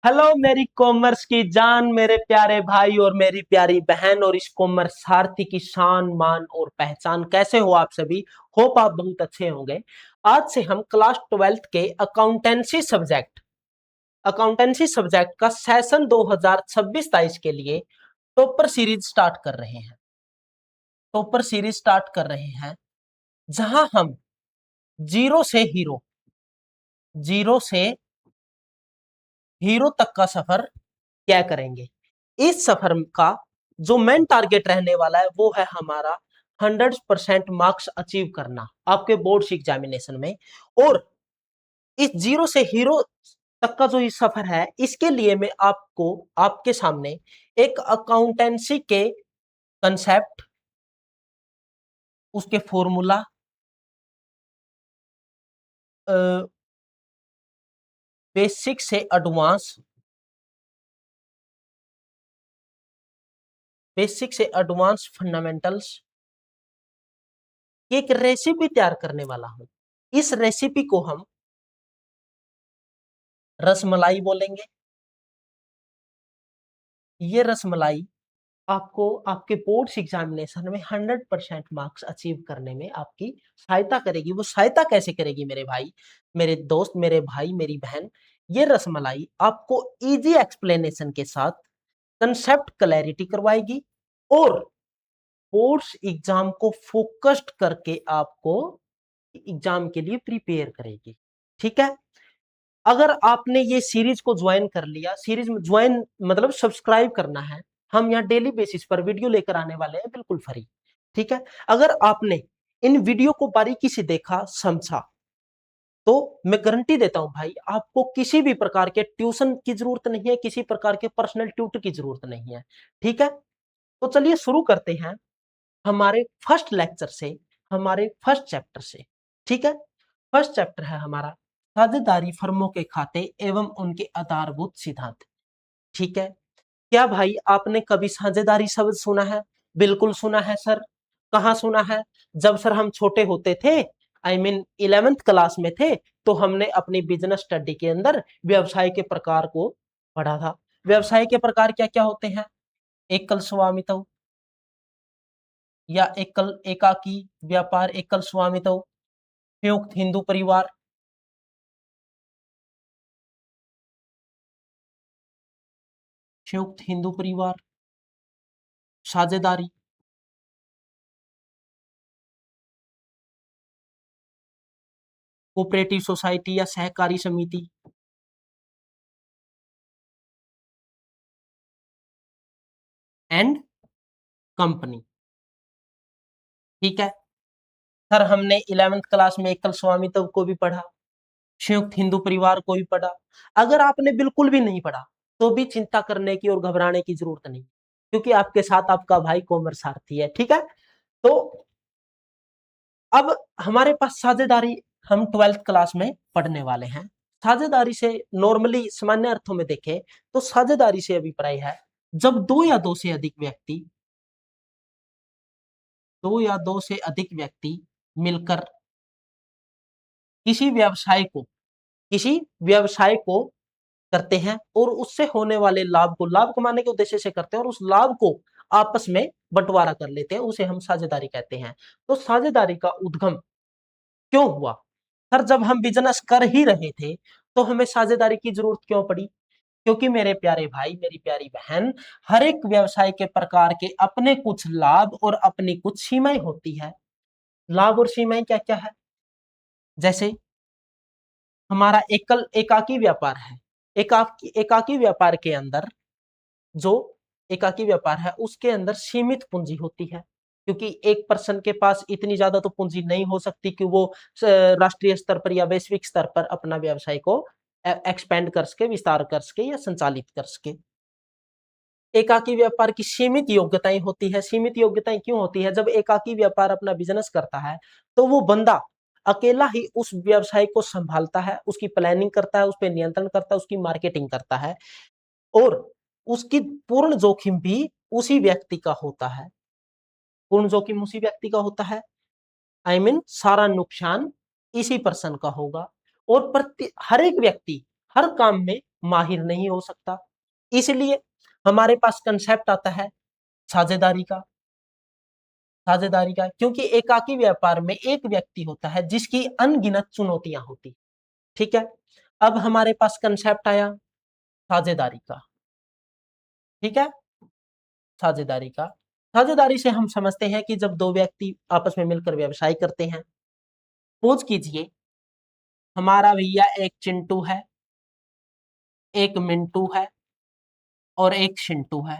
Hello मेरी commerce की जान, मेरे प्यारे भाई और मेरी प्यारी बहन और इस कॉमर्स सारथी की शान मान और पहचान। कैसे हो आप सभी? होप आप बहुत अच्छे होंगे। आज से हम क्लास 12th के अकाउंटेंसी सब्जेक्ट का सेशन 2026-23 के लिए टॉपर सीरीज स्टार्ट कर रहे हैं। जहां हम जीरो से हीरो जीरो से हीरो तक का सफर क्या करेंगे। इस सफर का जो मेन टारगेट रहने वाला है वो है हमारा 100% मार्क्स अचीव करना आपके बोर्ड एग्जामिनेशन में। और इस जीरो से हीरो तक का जो ये सफर है, इसके लिए मैं आपको आपके सामने एक अकाउंटेंसी के कंसेप्ट, उसके फॉर्मूला, बेसिक से एडवांस फंडामेंटल्स की एक रेसिपी तैयार करने वाला हूं। इस रेसिपी को हम रसमलाई बोलेंगे। ये रसमलाई आपको आपके बोर्ड्स एग्जामिनेशन में 100% मार्क्स अचीव करने में आपकी सहायता करेगी। वो सहायता कैसे करेगी मेरे भाई, मेरे दोस्त, मेरे भाई, मेरी बहन? ये रसमलाई आपको इजी एक्सप्लेनेशन के साथ कंसेप्ट क्लैरिटी करवाएगी और बोर्ड्स एग्जाम को फोकस्ड करके आपको एग्जाम के लिए प्रिपेयर करेगी। ठीक है? अगर आपने ये सीरीज को ज्वाइन कर लिया, सीरीज में ज्वाइन मतलब सब्सक्राइब करना है। हम यहाँ डेली बेसिस पर वीडियो लेकर आने वाले हैं, बिल्कुल फ्री। ठीक है? अगर आपने इन वीडियो को बारीकी से देखा, समझा, तो मैं गारंटी देता हूं भाई, आपको किसी भी प्रकार के ट्यूशन की जरूरत नहीं है, किसी प्रकार के पर्सनल ट्यूटर की जरूरत नहीं है। ठीक है? तो चलिए शुरू करते हैं हमारे फर्स्ट लेक्चर से, हमारे फर्स्ट चैप्टर से। ठीक है? फर्स्ट चैप्टर है हमारा साझेदारी फर्मों के खाते एवं उनके आधारभूत सिद्धांत। ठीक है? क्या भाई आपने कभी साझेदारी शब्द सुना है? बिल्कुल सुना है सर। कहाँ सुना है? जब सर हम छोटे होते थे, आई मीन 11th क्लास में थे, तो हमने अपनी बिजनेस स्टडी के अंदर व्यवसाय के प्रकार को पढ़ा था। व्यवसाय के प्रकार क्या क्या होते हैं? एकल स्वामित्व या एकल एकाकी व्यापार, एकल स्वामित्व, संयुक्त हिंदू परिवार, संयुक्त हिंदू परिवार, साझेदारी, कोऑपरेटिव सोसाइटी या सहकारी समिति, एंड कंपनी। ठीक है? सर हमने 11th क्लास में एकल स्वामित्व को भी पढ़ा, संयुक्त हिंदू परिवार को भी पढ़ा। अगर आपने बिल्कुल भी नहीं पढ़ा तो भी चिंता करने की और घबराने की जरूरत नहीं, क्योंकि आपके साथ आपका भाई कॉमर्स सारथी है। ठीक है? तो अब हमारे पास साझेदारी हम 12th क्लास में पढ़ने वाले हैं। साझेदारी से नॉर्मली सामान्य अर्थों में देखें तो साझेदारी से अभिप्राय है जब दो या दो से अधिक व्यक्ति मिलकर किसी व्यवसाय को करते हैं और उससे होने वाले लाभ को लाभ कमाने के उद्देश्य से करते हैं और उस लाभ को आपस में बंटवारा कर लेते हैं, उसे हम साझेदारी कहते हैं। तो साझेदारी का उद्गम क्यों हुआ? सर जब हम बिजनेस कर ही रहे थे तो हमें साझेदारी की जरूरत क्यों पड़ी? क्योंकि मेरे प्यारे भाई, मेरी प्यारी बहन, हर एक व्यवसाय के प्रकार के अपने कुछ लाभ और अपनी कुछ सीमाएं होती है। लाभ और सीमाएं क्या क्या है? जैसे हमारा एकाकी व्यापार है। एकाकी व्यापार के अंदर जो एकाकी व्यापार है उसके अंदर सीमित पूंजी होती है, क्योंकि एक पर्सन के पास इतनी ज्यादा तो पूंजी नहीं हो सकती कि वो राष्ट्रीय स्तर पर या वैश्विक स्तर पर अपना व्यवसाय को एक्सपेंड कर सके, विस्तार कर सके या संचालित कर सके। एकाकी व्यापार की सीमित योग्यताएं होती है। सीमित योग्यताएं क्यों होती है? जब एकाकी व्यापार अपना बिजनेस करता है तो वो बंदा अकेला ही उस व्यवसाय को संभालता है, उसकी प्लानिंग करता है, उस पर नियंत्रण करता है, उसकी मार्केटिंग करता है और उसकी पूर्ण जोखिम भी उसी व्यक्ति का होता है। पूर्ण जोखिम उसी व्यक्ति का होता है, आई मीन सारा नुकसान इसी पर्सन का होगा। और हर एक व्यक्ति हर काम में माहिर नहीं हो सकता। इसलिए हमारे पास कंसेप्ट आता है साझेदारी का। साझेदारी का, क्योंकि एकाकी व्यापार में एक व्यक्ति होता है जिसकी अनगिनत चुनौतियां होती। ठीक है, अब हमारे पास कंसेप्ट आया साझेदारी का। ठीक है, साझेदारी का, साझेदारी से हम समझते हैं कि जब दो व्यक्ति आपस में मिलकर व्यवसाय करते हैं, सपोज कीजिए हमारा भैया एक चिंटू है, एक मिंटू है और एक शिंटू है।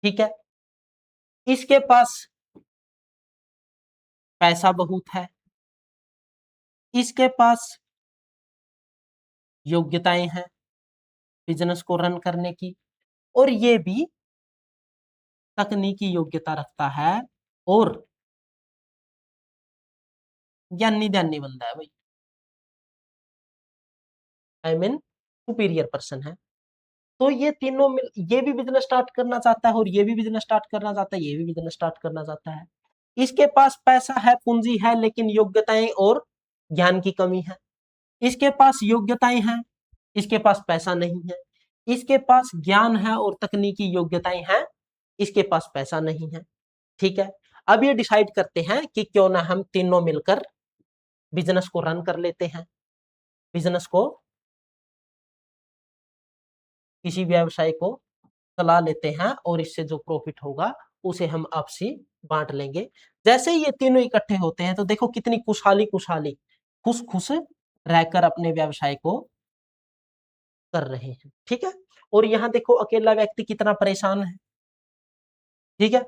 ठीक है, इसके पास पैसा बहुत है, इसके पास योग्यताएं हैं बिजनेस को रन करने की, और ये भी तकनीकी योग्यता रखता है और ज्ञानी ध्यानी बंदा है भाई, आई मीन सुपीरियर पर्सन है। तो ये तीनों मिल, ये भी बिजनेस स्टार्ट करना चाहता है और ये भी बिजनेस स्टार्ट करना चाहता है, ये भी बिजनेस स्टार्ट करना चाहता है। इसके पास पैसा है, पूंजी है, लेकिन योग्यताएं और ज्ञान की कमी है। इसके पास योग्यताएं हैं, इसके पास पैसा नहीं है। इसके पास ज्ञान है और तकनीकी योग्यताएं हैं, इसके पास पैसा नहीं है। ठीक है, अब ये डिसाइड करते हैं कि क्यों ना हम तीनों मिलकर बिजनेस को रन कर लेते हैं, बिजनेस को, किसी व्यवसाय को चला लेते हैं और इससे जो प्रॉफिट होगा उसे हम आपसी बांट लेंगे। जैसे ही ये तीनों इकट्ठे होते हैं तो देखो कितनी खुशहाली खुशहाली खुश खुश रहकर अपने व्यवसाय को कर रहे हैं। ठीक है, और यहाँ देखो अकेला व्यक्ति कितना परेशान है। ठीक है,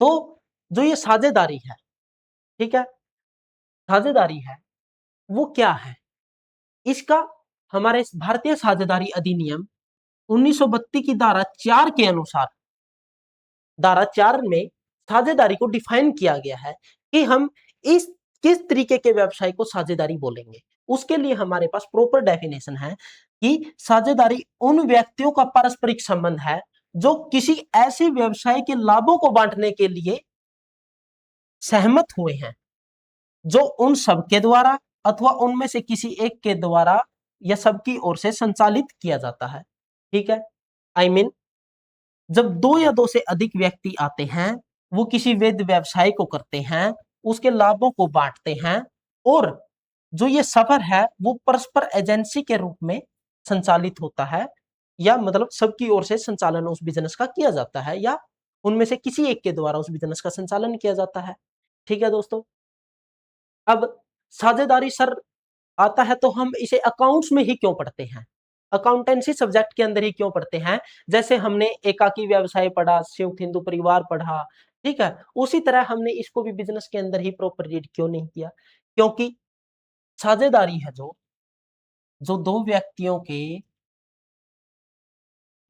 तो जो ये साझेदारी है, ठीक है, साझेदारी है, वो क्या है? इसका हमारे भारतीय साझेदारी अधिनियम 1932 की धारा 4 के अनुसार, धारा 4 में साझेदारी को डिफाइन किया गया है कि हम इस किस तरीके के व्यवसाय को साझेदारी बोलेंगे। उसके लिए हमारे पास प्रॉपर डेफिनेशन है कि साझेदारी उन व्यक्तियों का पारस्परिक संबंध है जो किसी ऐसे व्यवसाय के लाभों को बांटने के लिए सहमत हुए हैं, जो उन सबके द्वारा अथवा उनमें से किसी एक के द्वारा या सबकी ओर से संचालित किया जाता है। ठीक है, आई मीन जब दो या दो से अधिक व्यक्ति आते हैं, वो किसी वैध व्यवसाय को करते हैं, उसके लाभों को बांटते हैं, और जो ये सफर है वो परस्पर एजेंसी के रूप में संचालित होता है, या मतलब सबकी ओर से संचालन उस बिजनेस का किया जाता है, या उनमें से किसी एक के द्वारा उस बिजनेस का संचालन किया जाता है। ठीक है दोस्तों, अब साझेदारी सर आता है तो हम इसे अकाउंट्स में ही क्यों पढ़ते हैं, अकाउंटेंसी सब्जेक्ट के अंदर ही क्यों पढ़ते हैं? जैसे हमने एकाकी व्यवसाय पढ़ा, संयुक्त हिंदू परिवार पढ़ा, ठीक है, उसी तरह हमने इसको भी बिजनेस के अंदर ही प्रॉपर रीड क्यों नहीं किया? क्योंकि साझेदारी है जो जो दो व्यक्तियों के,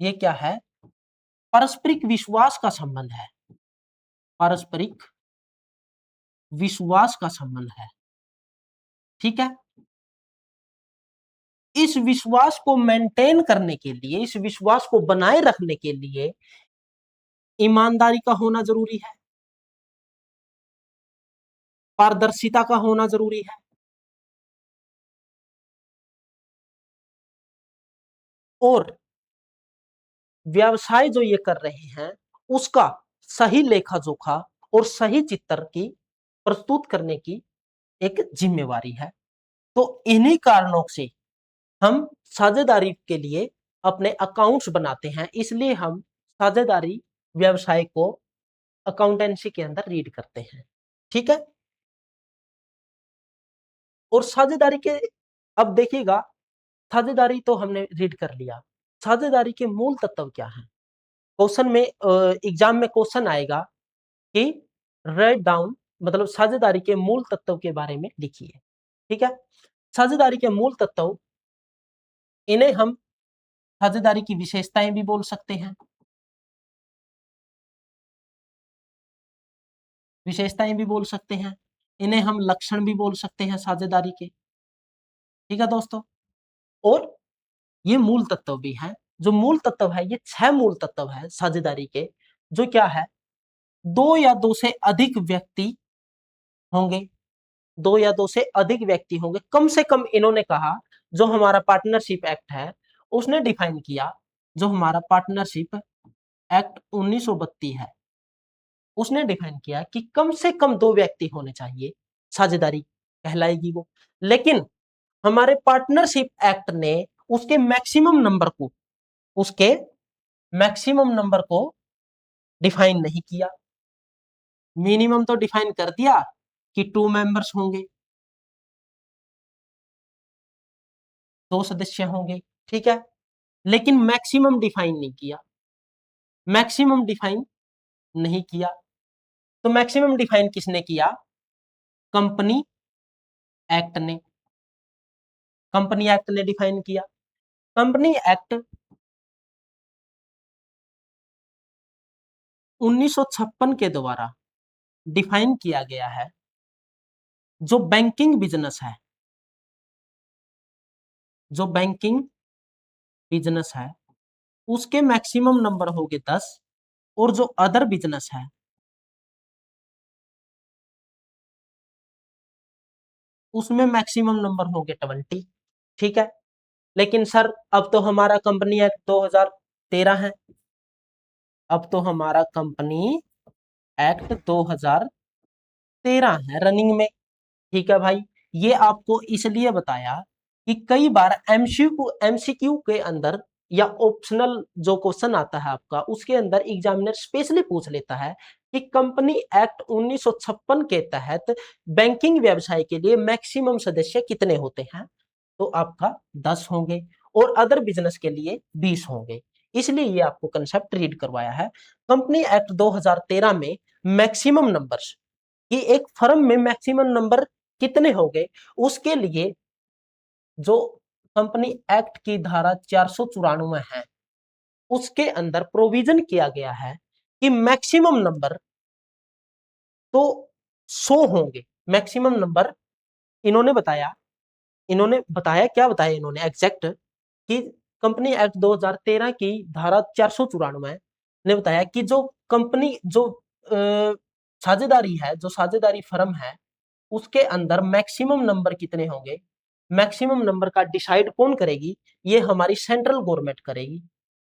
ये क्या है, पारस्परिक विश्वास का संबंध है, पारस्परिक विश्वास का संबंध है। ठीक है, इस विश्वास को मेंटेन करने के लिए, इस विश्वास को बनाए रखने के लिए ईमानदारी का होना जरूरी है, पारदर्शिता का होना जरूरी है, और व्यवसाय जो ये कर रहे हैं उसका सही लेखा जोखा और सही चित्र की प्रस्तुत करने की एक जिम्मेवारी है। तो इन्हीं कारणों से हम साझेदारी के लिए अपने अकाउंट्स बनाते हैं, इसलिए हम साझेदारी व्यवसाय को अकाउंटेंसी के अंदर रीड करते हैं। ठीक है, और साझेदारी के, अब देखिएगा, साझेदारी तो हमने रीड कर लिया, साझेदारी के मूल तत्व क्या है? क्वेश्चन में, एग्जाम में क्वेश्चन आएगा कि राइट डाउन, मतलब साझेदारी के मूल तत्व के बारे में लिखिए। ठीक है, साझेदारी के मूल तत्व, इन्हें हम साझेदारी की विशेषताएं भी बोल सकते हैं, विशेषताएं भी बोल सकते हैं, इन्हें हम लक्षण भी बोल सकते हैं साझेदारी के। ठीक है दोस्तों, और ये मूल तत्व भी है। जो मूल तत्व है, ये 6 मूल तत्व है साझेदारी के, जो क्या है, दो या दो से अधिक व्यक्ति होंगे, दो या दो से अधिक व्यक्ति होंगे, कम से कम इन्होंने कहा जो हमारा पार्टनरशिप एक्ट है उसने डिफाइन किया, जो हमारा पार्टनरशिप एक्ट 1932 है उसने डिफाइन किया कि कम से कम 2 व्यक्ति होने चाहिए, साझेदारी कहलाएगी वो। लेकिन हमारे पार्टनरशिप एक्ट ने उसके मैक्सिमम नंबर को उसके मैक्सिमम नंबर को डिफाइन नहीं किया। मिनिमम तो डिफाइन कर दिया कि 2 मेंबर्स होंगे, 2 सदस्य होंगे, ठीक है, लेकिन मैक्सिमम डिफाइन नहीं किया। मैक्सिमम डिफाइन नहीं किया तो मैक्सिमम डिफाइन किसने किया? कंपनी एक्ट ने। कंपनी एक्ट ने डिफाइन किया। कंपनी एक्ट 1956 के द्वारा डिफाइन किया गया है जो बैंकिंग बिजनेस है, जो बैंकिंग बिजनेस है उसके मैक्सिमम नंबर हो गए 10 और जो अदर बिजनेस है उसमें मैक्सिमम नंबर हो गए 20, ठीक है। लेकिन सर अब तो हमारा कंपनी एक्ट 2013 है, अब तो हमारा कंपनी एक्ट 2013 है रनिंग में, ठीक है भाई। ये आपको इसलिए बताया कि कई बार एमसीक्यू के अंदर या ऑप्शनल जो क्वेश्चन आता है आपका उसके अंदर एग्जामिनर स्पेशली पूछ लेता है कि कंपनी एक्ट 1956 के तहत बैंकिंग व्यवसाय के लिए मैक्सिमम सदस्य कितने होते हैं, तो आपका 10 होंगे और अदर बिजनेस के लिए 20 होंगे। इसलिए ये आपको कंसेप्ट रीड करवाया है। कंपनी एक्ट 2013 में मैक्सिमम नंबर्स कि एक फर्म में मैक्सिमम नंबर कितने हो गए उसके लिए जो कंपनी एक्ट की धारा 494 है उसके अंदर प्रोविजन किया गया है कि मैक्सिमम नंबर तो 100 होंगे। मैक्सिमम नंबर इन्होंने बताया, क्या बताया इन्होंने एग्जैक्ट कि कंपनी एक्ट 2013 की धारा 494 ने बताया कि जो कंपनी जो साझेदारी है, जो साझेदारी फर्म है उसके अंदर मैक्सिमम नंबर कितने होंगे, मैक्सिमम नंबर का डिसाइड कौन करेगी? ये हमारी सेंट्रल गवर्नमेंट करेगी,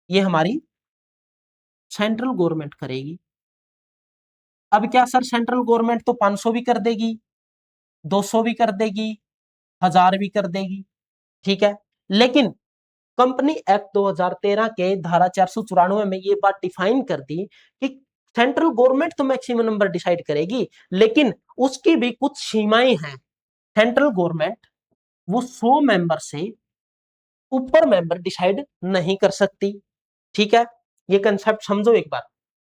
ये हमारी सेंट्रल गवर्नमेंट करेगी। अब क्या सर सेंट्रल गवर्नमेंट तो 500 भी कर देगी, 200 भी कर देगी, 1000 भी कर देगी, ठीक है। लेकिन कंपनी एक्ट 2013 के धारा 494 में ये बात डिफाइन कर दी कि सेंट्रल गवर्नमेंट तो मैक्सिमम नंबर डिसाइड करेगी लेकिन उसकी भी कुछ सीमाएं हैं। सेंट्रल गवर्नमेंट वो 100 मेंबर से ऊपर मेंबर डिसाइड नहीं कर सकती, ठीक है। ये कंसेप्ट समझो एक बार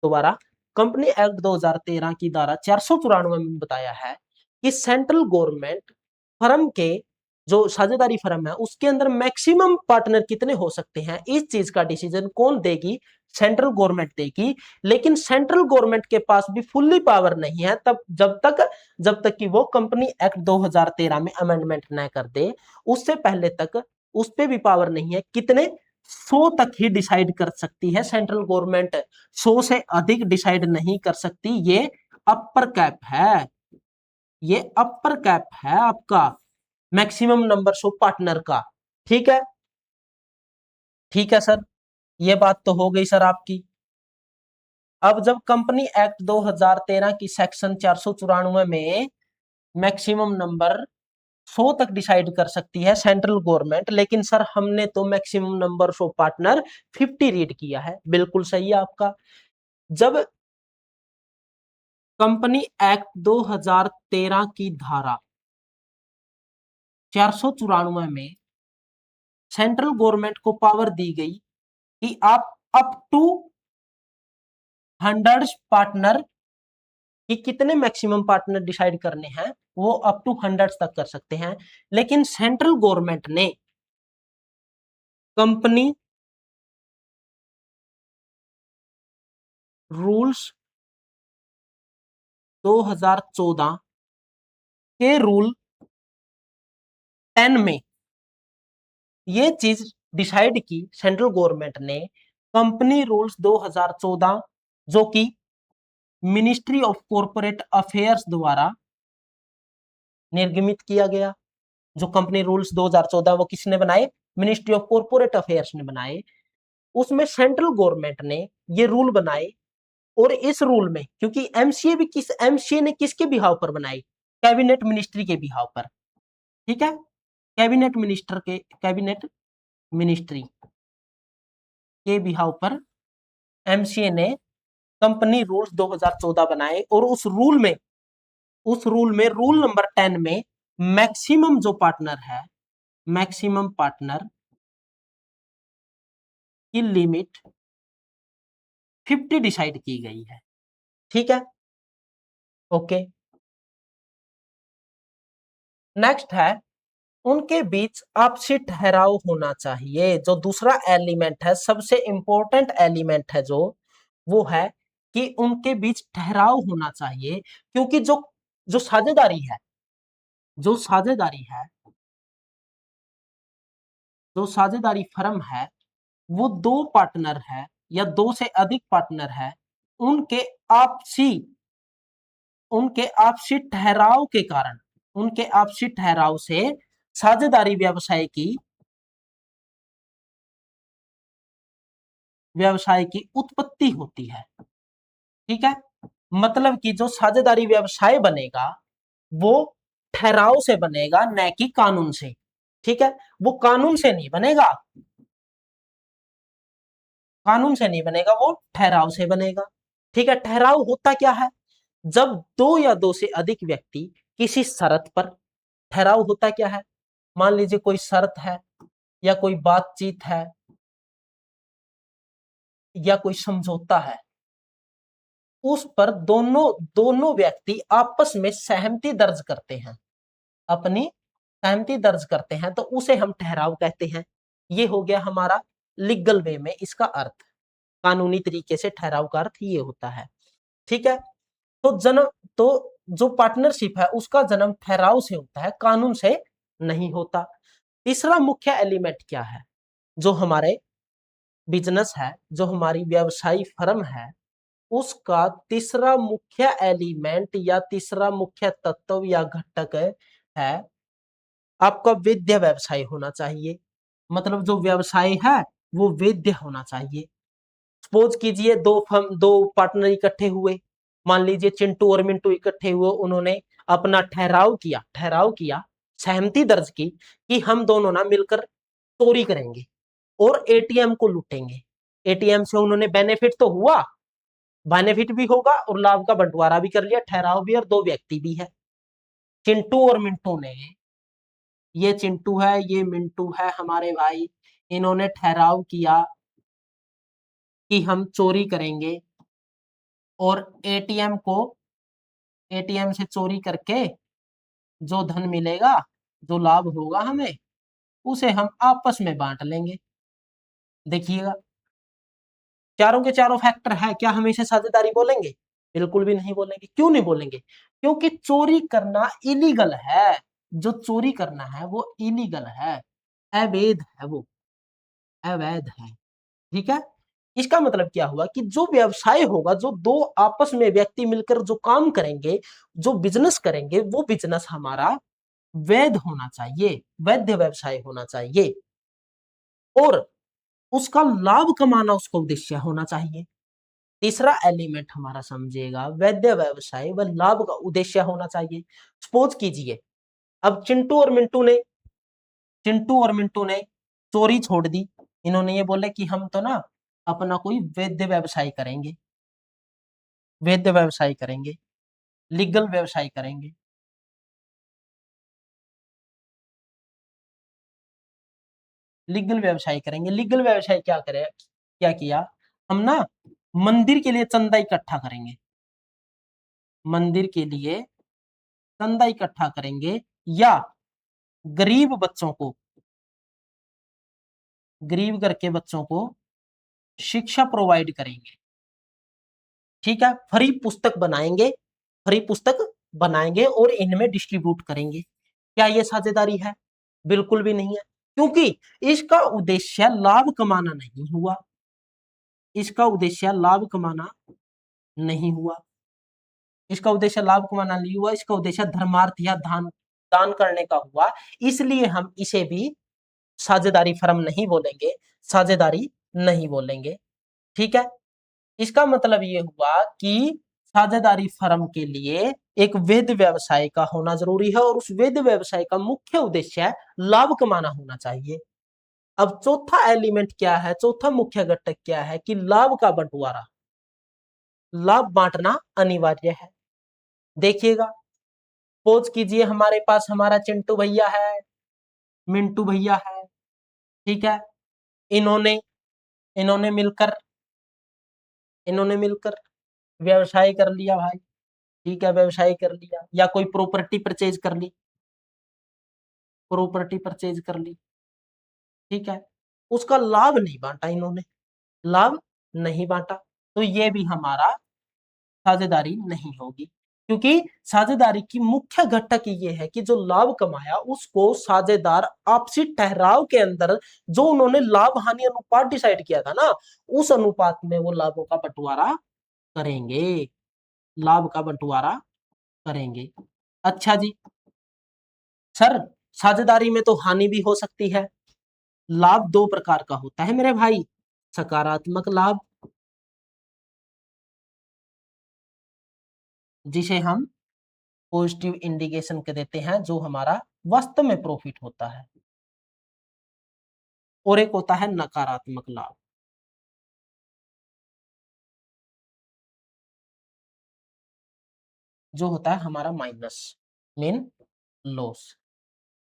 दोबारा। कंपनी एक्ट 2013 की धारा 494 में बताया है कि सेंट्रल गवर्नमेंट फर्म के जो साझेदारी फर्म है उसके अंदर मैक्सिमम पार्टनर कितने हो सकते हैं इस चीज का डिसीजन कौन देगी? सेंट्रल गवर्नमेंट देगी। लेकिन सेंट्रल गवर्नमेंट के पास भी फुल्ली पावर नहीं है तब जब तक कि वो कंपनी एक्ट 2013 में अमेंडमेंट न कर दे, उससे पहले तक उस पर भी पावर नहीं है। कितने? 100 तक ही डिसाइड कर सकती है सेंट्रल गवर्नमेंट, 100 से अधिक डिसाइड नहीं कर सकती। ये अपर कैप है, ये अपर कैप है आपका मैक्सिमम नंबर ऑफ पार्टनर का, ठीक है। ठीक है सर, ये बात तो हो गई सर आपकी। अब जब कंपनी एक्ट 2013 की सेक्शन 494 में मैक्सिमम नंबर 100 तक डिसाइड कर सकती है सेंट्रल गवर्नमेंट, लेकिन सर हमने तो maximum number of partner 50 read किया है। बिल्कुल सही है आपका। जब कंपनी एक्ट 2013 की धारा 494 में सेंट्रल गवर्नमेंट को पावर दी गई कि आप अप टू 100 पार्टनर कि कितने मैक्सिमम पार्टनर डिसाइड करने हैं वो अप टू 100 तक कर सकते हैं। लेकिन सेंट्रल गवर्नमेंट ने कंपनी रूल्स 2014 के रूल 10 में ये चीज डिसाइड की सेंट्रल गवर्नमेंट ने। कंपनी रूल्स 2014 जो कि मिनिस्ट्री ऑफ कॉरपोरेट अफेयर्स द्वारा निर्गमित किया गया, जो कंपनी रूल्स 2014 वो किसने बनाए? मिनिस्ट्री ऑफ कॉर्पोरेट अफेयर्स ने बनाए। उसमें सेंट्रल गवर्नमेंट ने ये रूल बनाए, और इस रूल में क्योंकि एमसीए ने किसके बिहाव पर बनाई? कैबिनेट मिनिस्ट्री के बिहाव पर। ठीक है, कैबिनेट मिनिस्ट्री के बिहाव पर एमसीए ने कंपनी रूल्स 2014 बनाए, और उस रूल में रूल नंबर 10 में मैक्सिमम जो पार्टनर है, मैक्सिमम पार्टनर की लिमिट 50 डिसाइड की गई है। ठीक है, ओके। नेक्स्ट है, उनके बीच आपसी ठहराव होना चाहिए। जो दूसरा एलिमेंट है, सबसे इंपॉर्टेंट एलिमेंट है जो, वो है कि उनके बीच ठहराव होना चाहिए, क्योंकि जो जो साझेदारी है, जो साझेदारी है, जो साझेदारी फर्म है, वो दो पार्टनर है या दो से अधिक पार्टनर है, उनके आपसी उनके आपसी ठहराव के कारण, उनके आपसी ठहराव से साझेदारी व्यवसाय की उत्पत्ति होती है। ठीक है, मतलब कि जो साझेदारी व्यवसाय बनेगा वो ठहराव से बनेगा, न कि कानून से। ठीक है, वो कानून से नहीं बनेगा, कानून से नहीं बनेगा, वो ठहराव से बनेगा। ठीक है, ठहराव होता क्या है? जब दो या दो से अधिक व्यक्ति किसी शर्त पर, ठहराव होता क्या है? मान लीजिए कोई शर्त है, या कोई बातचीत है, या कोई समझौता है, उस पर दोनों दोनों व्यक्ति आपस में सहमति दर्ज करते हैं, अपनी सहमति दर्ज करते हैं, तो उसे हम ठहराव कहते हैं। ये हो गया हमारा लीगल वे में इसका अर्थ, कानूनी तरीके से ठहराव का अर्थ ये होता है। ठीक है, तो जन्म तो जो पार्टनरशिप है उसका जन्म ठहराव से होता है, कानून से नहीं होता। तीसरा मुख्य एलिमेंट क्या है? जो हमारे बिजनेस है, जो हमारी व्यवसायी फर्म है, उसका तीसरा मुख्य एलिमेंट या तीसरा मुख्य तत्व या घटक है आपका वैध व्यवसाय होना चाहिए। मतलब जो व्यवसाय है वो वैध होना चाहिए। सपोज कीजिए दो पार्टनर इकट्ठे हुए, मान लीजिए चिंटू और मिंटू इकट्ठे हुए, उन्होंने अपना ठहराव किया, सहमति दर्ज की कि हम दोनों ना मिलकर चोरी करेंगे और एटीएम को लूटेंगे। एटीएम से उन्होंने बेनिफिट तो हुआ, बेनिफिट भी होगा और लाभ का बंटवारा भी कर लिया, ठहराव भी और दो व्यक्ति भी है। चिंटू और मिंटू ने, ये चिंटू है ये मिंटू है हमारे भाई, इन्होंने ठहराव किया कि हम चोरी करेंगे और एटीएम से चोरी करके जो धन मिलेगा, जो लाभ होगा हमें, उसे हम आपस में बांट लेंगे। देखिएगा, चारों के चारों फैक्टर है, क्या हम इसे साझेदारी बोलेंगे? बिल्कुल भी नहीं बोलेंगे। क्यों नहीं बोलेंगे? क्योंकि चोरी करना इलीगल है, जो चोरी करना है वो इलीगल है, अवैध है, वो अवैध है। ठीक है, इसका मतलब क्या हुआ कि जो व्यवसाय होगा, जो दो आपस में व्यक्ति मिलकर जो काम करेंगे, जो बिजनेस करेंगे, वो बिजनेस हमारा वैध होना चाहिए, वैध व्यवसाय होना चाहिए, और उसका लाभ कमाना उसका उद्देश्य होना चाहिए। तीसरा एलिमेंट हमारा समझिएगा, वैध व्यवसाय व लाभ का उद्देश्य होना चाहिए। सपोज कीजिए, अब चिंटू और मिंटू ने चोरी छोड़ दी, इन्होंने ये बोले कि हम तो ना अपना कोई वैध व्यवसाय करेंगे, वैध व्यवसाय करेंगे, लीगल व्यवसाय करेंगे। लीगल व्यवसाय करेंगे, लीगल व्यवसाय क्या किया, हम ना मंदिर के लिए चंदा इकट्ठा करेंगे, मंदिर के लिए चंदा इकट्ठा करेंगे, या गरीब बच्चों को, गरीब घर के बच्चों को शिक्षा प्रोवाइड करेंगे। ठीक है, फ्री पुस्तक बनाएंगे और इनमें डिस्ट्रीब्यूट करेंगे। क्या ये साझेदारी है? बिल्कुल भी नहीं है, क्योंकि इसका उद्देश्य लाभ कमाना नहीं हुआ, इसका उद्देश्य लाभ कमाना नहीं हुआ, इसका उद्देश्य लाभ कमाना नहीं हुआ, इसका उद्देश्य धर्मार्थ या दान दान करने का हुआ, इसलिए हम इसे भी साझेदारी फर्म नहीं बोलेंगे, साझेदारी नहीं बोलेंगे। ठीक है, इसका मतलब ये हुआ कि साझेदारी फर्म के लिए एक वैध व्यवसाय का होना जरूरी है और उस वैध व्यवसाय का मुख्य उद्देश्य है लाभ कमाना होना चाहिए। अब चौथा एलिमेंट क्या है, चौथा मुख्य घटक क्या है कि लाभ का बंटवारा, लाभ बांटना अनिवार्य है। देखिएगा, सपोज कीजिए हमारे पास हमारा चिंटू भैया है, मिंटू भैया है, ठीक है, इन्होंने इन्होंने मिलकर इन्होंने मिलकर व्यवसाय कर लिया भाई, ठीक है, व्यवसाय कर लिया या कोई प्रॉपर्टी परचेज कर ली, प्रॉपर्टी परचेज कर ली, ठीक है, उसका लाभ नहीं बांटा इन्होंने, लाभ नहीं बांटा, तो ये भी हमारा साझेदारी नहीं होगी, क्योंकि साझेदारी की मुख्य घटक ये है कि जो लाभ कमाया उसको साझेदार आपसी ठहराव के अंदर जो उन्होंने लाभ हानि अनुपात डिसाइड किया था ना, उस अनुपात में वो लाभों का बंटवारा करेंगे, लाभ का बंटवारा करेंगे। अच्छा जी सर, साझेदारी में तो हानि भी हो सकती है, लाभ दो प्रकार का होता है मेरे भाई, सकारात्मक लाभ जिसे हम पॉजिटिव इंडिकेशन के देते हैं, जो हमारा वास्तव में प्रॉफिट होता है, और एक होता है नकारात्मक लाभ जो होता है हमारा माइनस, मीन लॉस।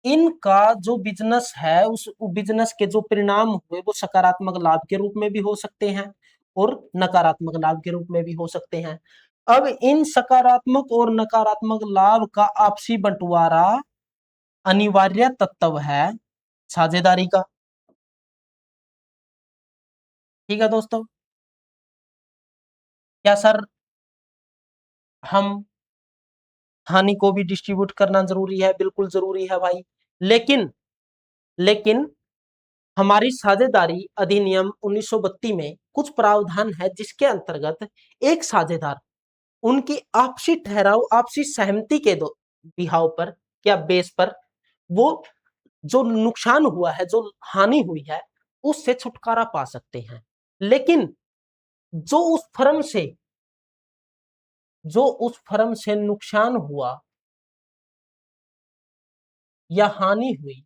इनका जो बिजनेस है उस बिजनेस के जो परिणाम हुए वो सकारात्मक लाभ के रूप में भी हो सकते हैं और नकारात्मक लाभ के रूप में भी हो सकते हैं। अब इन सकारात्मक और नकारात्मक लाभ का आपसी बंटवारा अनिवार्य तत्व है साझेदारी का। ठीक है दोस्तों, क्या सर हम हानि को भी डिस्ट्रीब्यूट करना जरूरी है? बिल्कुल जरूरी है भाई, लेकिन लेकिन हमारी साझेदारी अधिनियम 1932 में कुछ प्रावधान है जिसके अंतर्गत एक साझेदार उनकी आपसी ठहराव, आपसी सहमति के दो बिहाव पर या बेस पर वो जो नुकसान हुआ है, जो हानि हुई है, उससे छुटकारा पा सकते हैं। लेकिन जो उस फर्म से नुकसान हुआ या हानि हुई,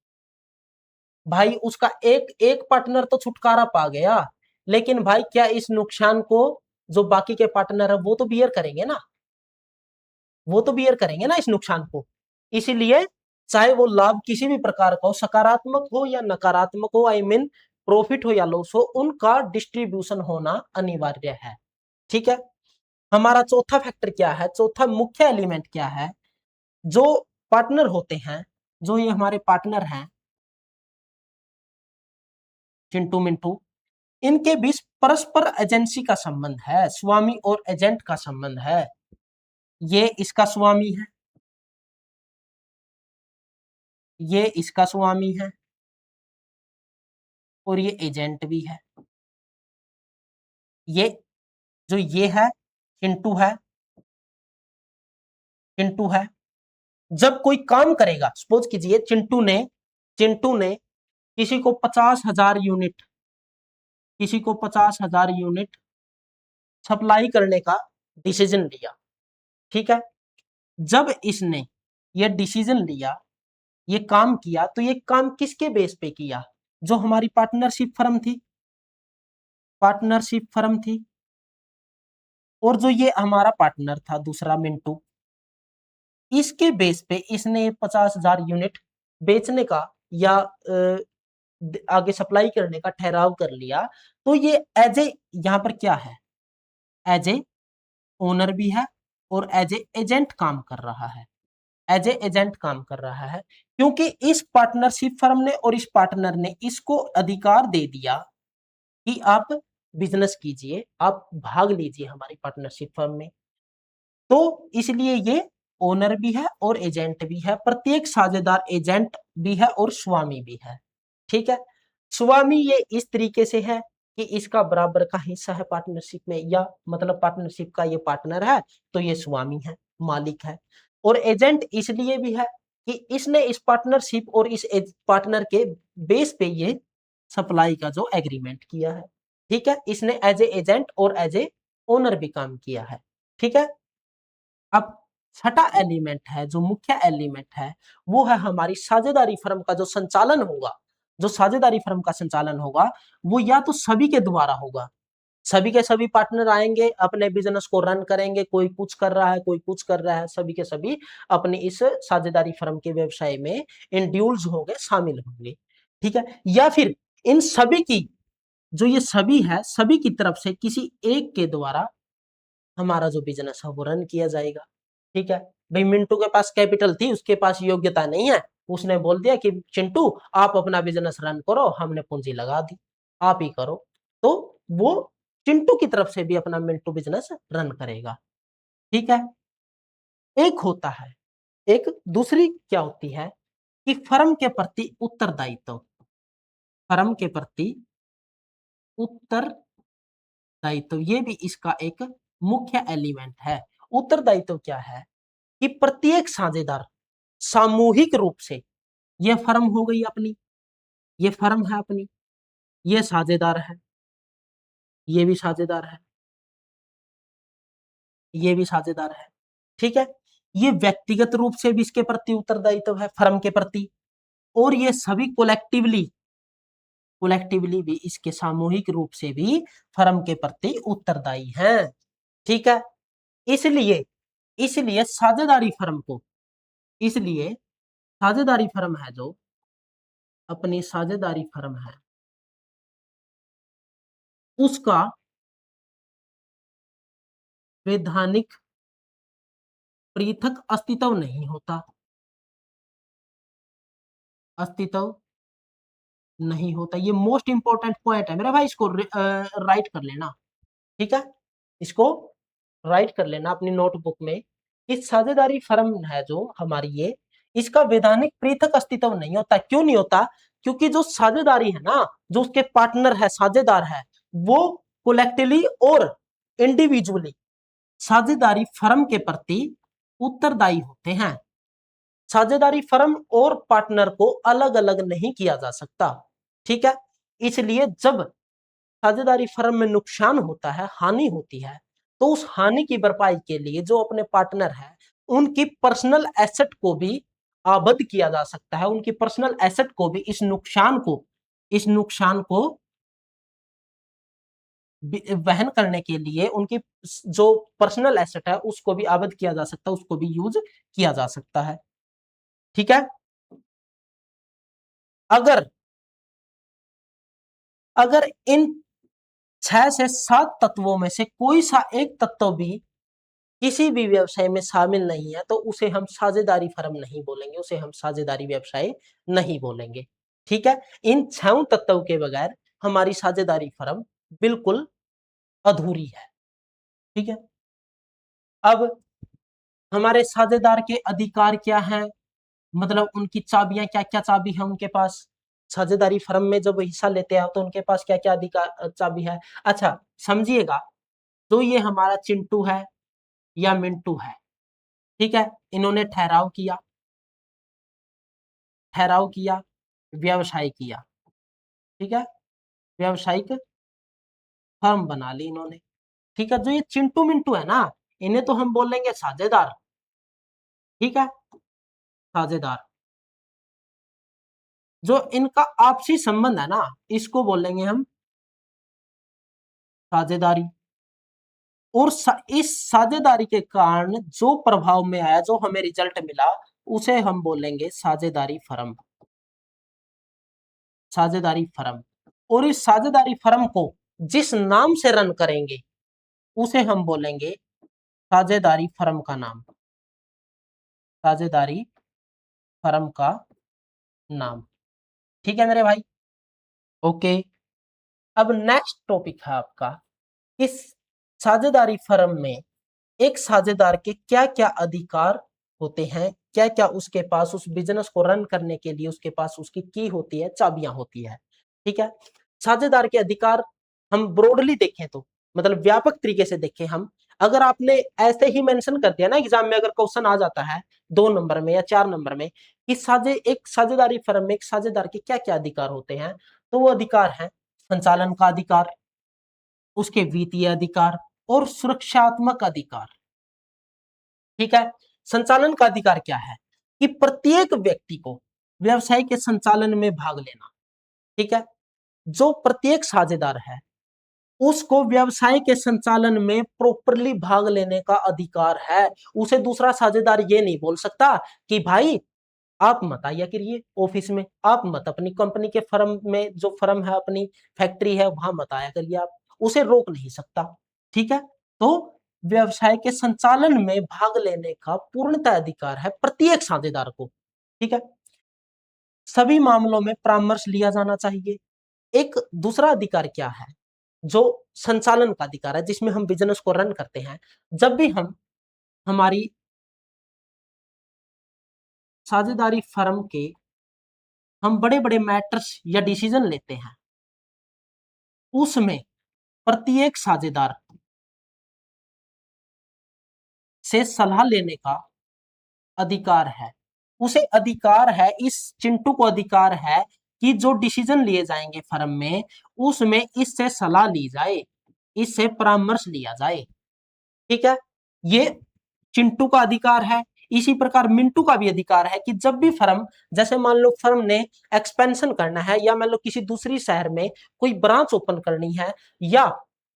भाई उसका एक एक पार्टनर तो छुटकारा पा गया, लेकिन भाई क्या इस नुकसान को जो बाकी के पार्टनर है वो तो बियर करेंगे ना, वो तो बियर करेंगे ना इस नुकसान को। इसीलिए चाहे वो लाभ किसी भी प्रकार का हो, सकारात्मक हो या नकारात्मक हो, आई मीन प्रॉफिट हो या लॉस हो, उनका डिस्ट्रीब्यूशन होना अनिवार्य है। ठीक है, हमारा चौथा फैक्टर क्या है, चौथा मुख्य एलिमेंट क्या है, जो पार्टनर होते हैं, जो ये हमारे पार्टनर हैं चिंटू मिंटू, इनके बीच परस्पर एजेंसी का संबंध है, स्वामी और एजेंट का संबंध है। ये इसका स्वामी है, ये इसका स्वामी है और ये एजेंट भी है। ये जो ये है चिंटू है, चिंटू है। जब कोई काम करेगा, सपोज कीजिए चिंटू ने किसी को 50,000 यूनिट, किसी को 50,000 यूनिट सप्लाई करने का डिसीजन लिया। ठीक है, जब इसने ये डिसीजन लिया, ये काम किया, तो ये काम किसके बेस पे किया? जो हमारी पार्टनरशिप फर्म थी, पार्टनरशिप फर्म थी, और जो ये हमारा पार्टनर था दूसरा मिंटू, इसके बेस पे इसने 50,000 यूनिट बेचने का या आगे सप्लाई करने का ठहराव कर लिया। तो ये एज ए यहां पर क्या है, एज ए ओनर भी है और एज ए एजेंट काम कर रहा है, एज ए एजेंट काम कर रहा है, क्योंकि इस पार्टनरशिप फर्म ने और इस पार्टनर ने इसको अधिकार दे दिया कि आप बिजनेस कीजिए, आप भाग लीजिए हमारी पार्टनरशिप फर्म में। तो इसलिए ये ओनर भी है और एजेंट भी है, प्रत्येक साझेदार एजेंट भी है और स्वामी भी है। ठीक है, स्वामी ये इस तरीके से है कि इसका बराबर का हिस्सा है पार्टनरशिप में, या मतलब पार्टनरशिप का ये पार्टनर है तो ये स्वामी है, मालिक है। और एजेंट इसलिए भी है कि इसने इस पार्टनरशिप और इस पार्टनर के बेस पे ये सप्लाई का जो एग्रीमेंट किया है, ठीक है। इसने एज ए एजेंट और एज ए ओनर भी काम किया है, ठीक है। अब छठा एलिमेंट है, जो मुख्य एलिमेंट है, वो है हमारी साझेदारी फर्म का जो संचालन होगा। जो साझेदारी फर्म का संचालन होगा वो या तो सभी के द्वारा होगा, सभी के सभी पार्टनर आएंगे, अपने बिजनेस को रन करेंगे, कोई कुछ कर रहा है, कोई कुछ कर रहा है, सभी के सभी अपनी इस साझेदारी फर्म के व्यवसाय में इंड्यूल्स होंगे, शामिल होंगे, ठीक है। या फिर इन सभी की, जो ये सभी है, सभी की तरफ से किसी एक के द्वारा हमारा जो बिजनेस है वो रन किया जाएगा, ठीक है। भाई मिंटू के पास कैपिटल थी, उसके पास योग्यता नहीं है, उसने बोल दिया कि चिंटू आप अपना बिजनेस रन करो, हमने पूंजी लगा दी, आप ही करो, तो वो चिंटू की तरफ से भी अपना मिंटू बिजनेस रन करेगा, ठीक है। एक होता है, एक दूसरी क्या होती है कि फर्म के प्रति उत्तरदायित्व, फर्म के प्रति उत्तरदायित्व, ये भी इसका एक मुख्य एलिमेंट है। उत्तरदायित्व क्या है कि प्रत्येक साझेदार सामूहिक रूप से, यह फर्म हो गई अपनी, ये फर्म है अपनी, ये साझेदार है, ये भी साझेदार है, ये भी साझेदार है, ठीक है। ये व्यक्तिगत रूप से भी इसके प्रति उत्तरदायित्व है फर्म के प्रति, और ये सभी कोलेक्टिवली, कोलेक्टिवली भी इसके सामूहिक रूप से भी फर्म के प्रति उत्तरदायी हैं, ठीक है। इसलिए इसलिए साझेदारी फर्म को, इसलिए साझेदारी फर्म है जो अपनी साझेदारी फर्म है, उसका वैधानिक पृथक अस्तित्व नहीं होता, अस्तित्व नहीं होता। ये मोस्ट इंपॉर्टेंट पॉइंट है मेरा भाई, इसको राइट कर लेना, ठीक है। इसको राइट कर लेना अपनी नोटबुक में। इस साझेदारी फर्म है जो हमारी, ये इसका वैधानिक पृथक अस्तित्व नहीं होता। क्यों नहीं होता? क्योंकि जो साझेदारी है ना, जो उसके पार्टनर है, साझेदार है, वो कोलेक्टिवली और इंडिविजुअली साझेदारी फर्म के प्रति उत्तरदायी होते हैं। साझेदारी फर्म और पार्टनर को अलग अलग नहीं किया जा सकता, ठीक है। इसलिए जब साझेदारी फर्म में नुकसान होता है, हानि होती है, तो उस हानि की भरपाई के लिए जो अपने पार्टनर है, उनकी पर्सनल एसेट को भी आबद्ध किया जा सकता है, उनकी पर्सनल एसेट को भी इस नुकसान को वहन करने के लिए उनकी जो पर्सनल एसेट है उसको भी आबद्ध किया जा सकता है, उसको भी यूज किया जा सकता है, ठीक है। अगर अगर इन 6 से 7 तत्वों में से कोई सा एक तत्व भी किसी भी व्यवसाय में शामिल नहीं है, तो उसे हम साझेदारी फर्म नहीं बोलेंगे, उसे हम साझेदारी व्यवसाय नहीं बोलेंगे, ठीक है। इन 6 तत्वों के बगैर हमारी साझेदारी फर्म बिल्कुल अधूरी है, ठीक है। अब हमारे साझेदार के अधिकार क्या हैं, मतलब उनकी चाबियां, क्या क्या चाबी है उनके पास, साझेदारी फर्म में जब हिस्सा लेते हैं तो उनके पास क्या क्या अधिकार, चाबी है। अच्छा समझिएगा, तो ये हमारा चिंटू है या मिंटू है, ठीक है, इन्होंने ठहराव किया, व्यवसाय किया, ठीक है, व्यवसायिक फर्म बना ली इन्होंने, ठीक है। जो ये चिंटू मिंटू है ना, इन्हें तो हम बोलेंगे साझेदार, ठीक है, साझेदार। जो इनका आपसी संबंध है ना, इसको बोलेंगे हम साझेदारी। और इस साझेदारी के कारण जो प्रभाव में आया, जो हमें रिजल्ट मिला, उसे हम बोलेंगे साझेदारी फर्म, साझेदारी फर्म। और इस साझेदारी फर्म को जिस नाम से रन करेंगे उसे हम बोलेंगे साझेदारी फर्म का नाम, साझेदारी फर्म का नाम, ठीक है मेरे भाई, ओके। अब नेक्स्ट टॉपिक है आपका, इस साझेदारी फर्म में एक साझेदार के क्या क्या अधिकार होते हैं, क्या क्या उसके पास उस बिजनेस को रन करने के लिए उसके पास उसकी की होती है, चाबियां होती है, ठीक है। साझेदार के अधिकार हम ब्रॉडली देखें तो, मतलब व्यापक तरीके से देखें हम, अगर आपने ऐसे ही मेंशन कर दिया ना एग्जाम में, अगर क्वेश्चन आ जाता है 2 नंबर में या 4 नंबर में कि एक साझेदारी फर्म में एक साझेदार के क्या क्या अधिकार होते हैं, तो वो अधिकार है संचालन का अधिकार, उसके वित्तीय अधिकार और सुरक्षात्मक अधिकार। ठीक है, संचालन का अधिकार क्या है कि प्रत्येक व्यक्ति को व्यवसाय के संचालन में भाग लेना। ठीक है, जो प्रत्येक साझेदार है उसको व्यवसाय के संचालन में प्रॉपरली भाग लेने का अधिकार है। उसे दूसरा साझेदार ये नहीं बोल सकता कि भाई आप मत आया करिए ऑफिस में, आप मत अपनी कंपनी के फर्म में, जो फर्म है अपनी फैक्ट्री है वहां मत आया करिए, आप उसे रोक नहीं सकता। ठीक है, तो व्यवसाय के संचालन में भाग लेने का पूर्णतः अधिकार है प्रत्येक साझेदार को। ठीक है, सभी मामलों में परामर्श लिया जाना चाहिए। एक दूसरा अधिकार क्या है, जो संचालन का अधिकार है, जिसमें हम बिजनेस को रन करते हैं। जब भी हम हमारी साझेदारी फर्म के हम बड़े बड़े मैटर्स या डिसीजन लेते हैं, उसमें प्रत्येक साझेदार से सलाह लेने का अधिकार है। उसे अधिकार है, इस चिंटू को अधिकार है कि जो डिसीजन लिए जाएंगे फर्म में, उसमें इससे सलाह ली जाए, इससे परामर्श लिया जाए। ठीक है, ये चिंटू का अधिकार है। इसी प्रकार मिंटू का भी अधिकार है कि जब भी फर्म, जैसे मान लो फर्म ने एक्सपेंशन करना है, या मान लो किसी दूसरी शहर में कोई ब्रांच ओपन करनी है, या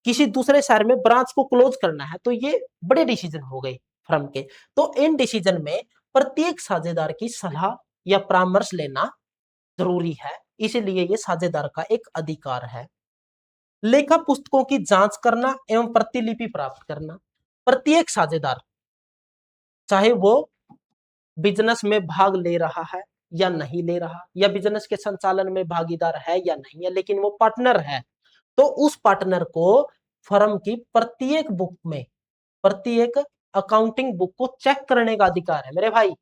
किसी दूसरे शहर में ब्रांच को क्लोज करना है, तो ये बड़े डिसीजन हो गए फर्म के। तो इन डिसीजन में प्रत्येक साझेदार की सलाह या परामर्श लेना जरूरी है, इसीलिए ये साझेदार का एक अधिकार है। लेखा पुस्तकों की जांच करना एवं प्रतिलिपि प्राप्त करना। प्रत्येक साझेदार, चाहे वो बिजनेस में भाग ले रहा है या नहीं ले रहा, या बिजनेस के संचालन में भागीदार है या नहीं है, लेकिन वो पार्टनर है, तो उस पार्टनर को फर्म की प्रत्येक बुक में, प्रत्येक अकाउंटिंग बुक को चेक करने का अधिकार है मेरे भाई।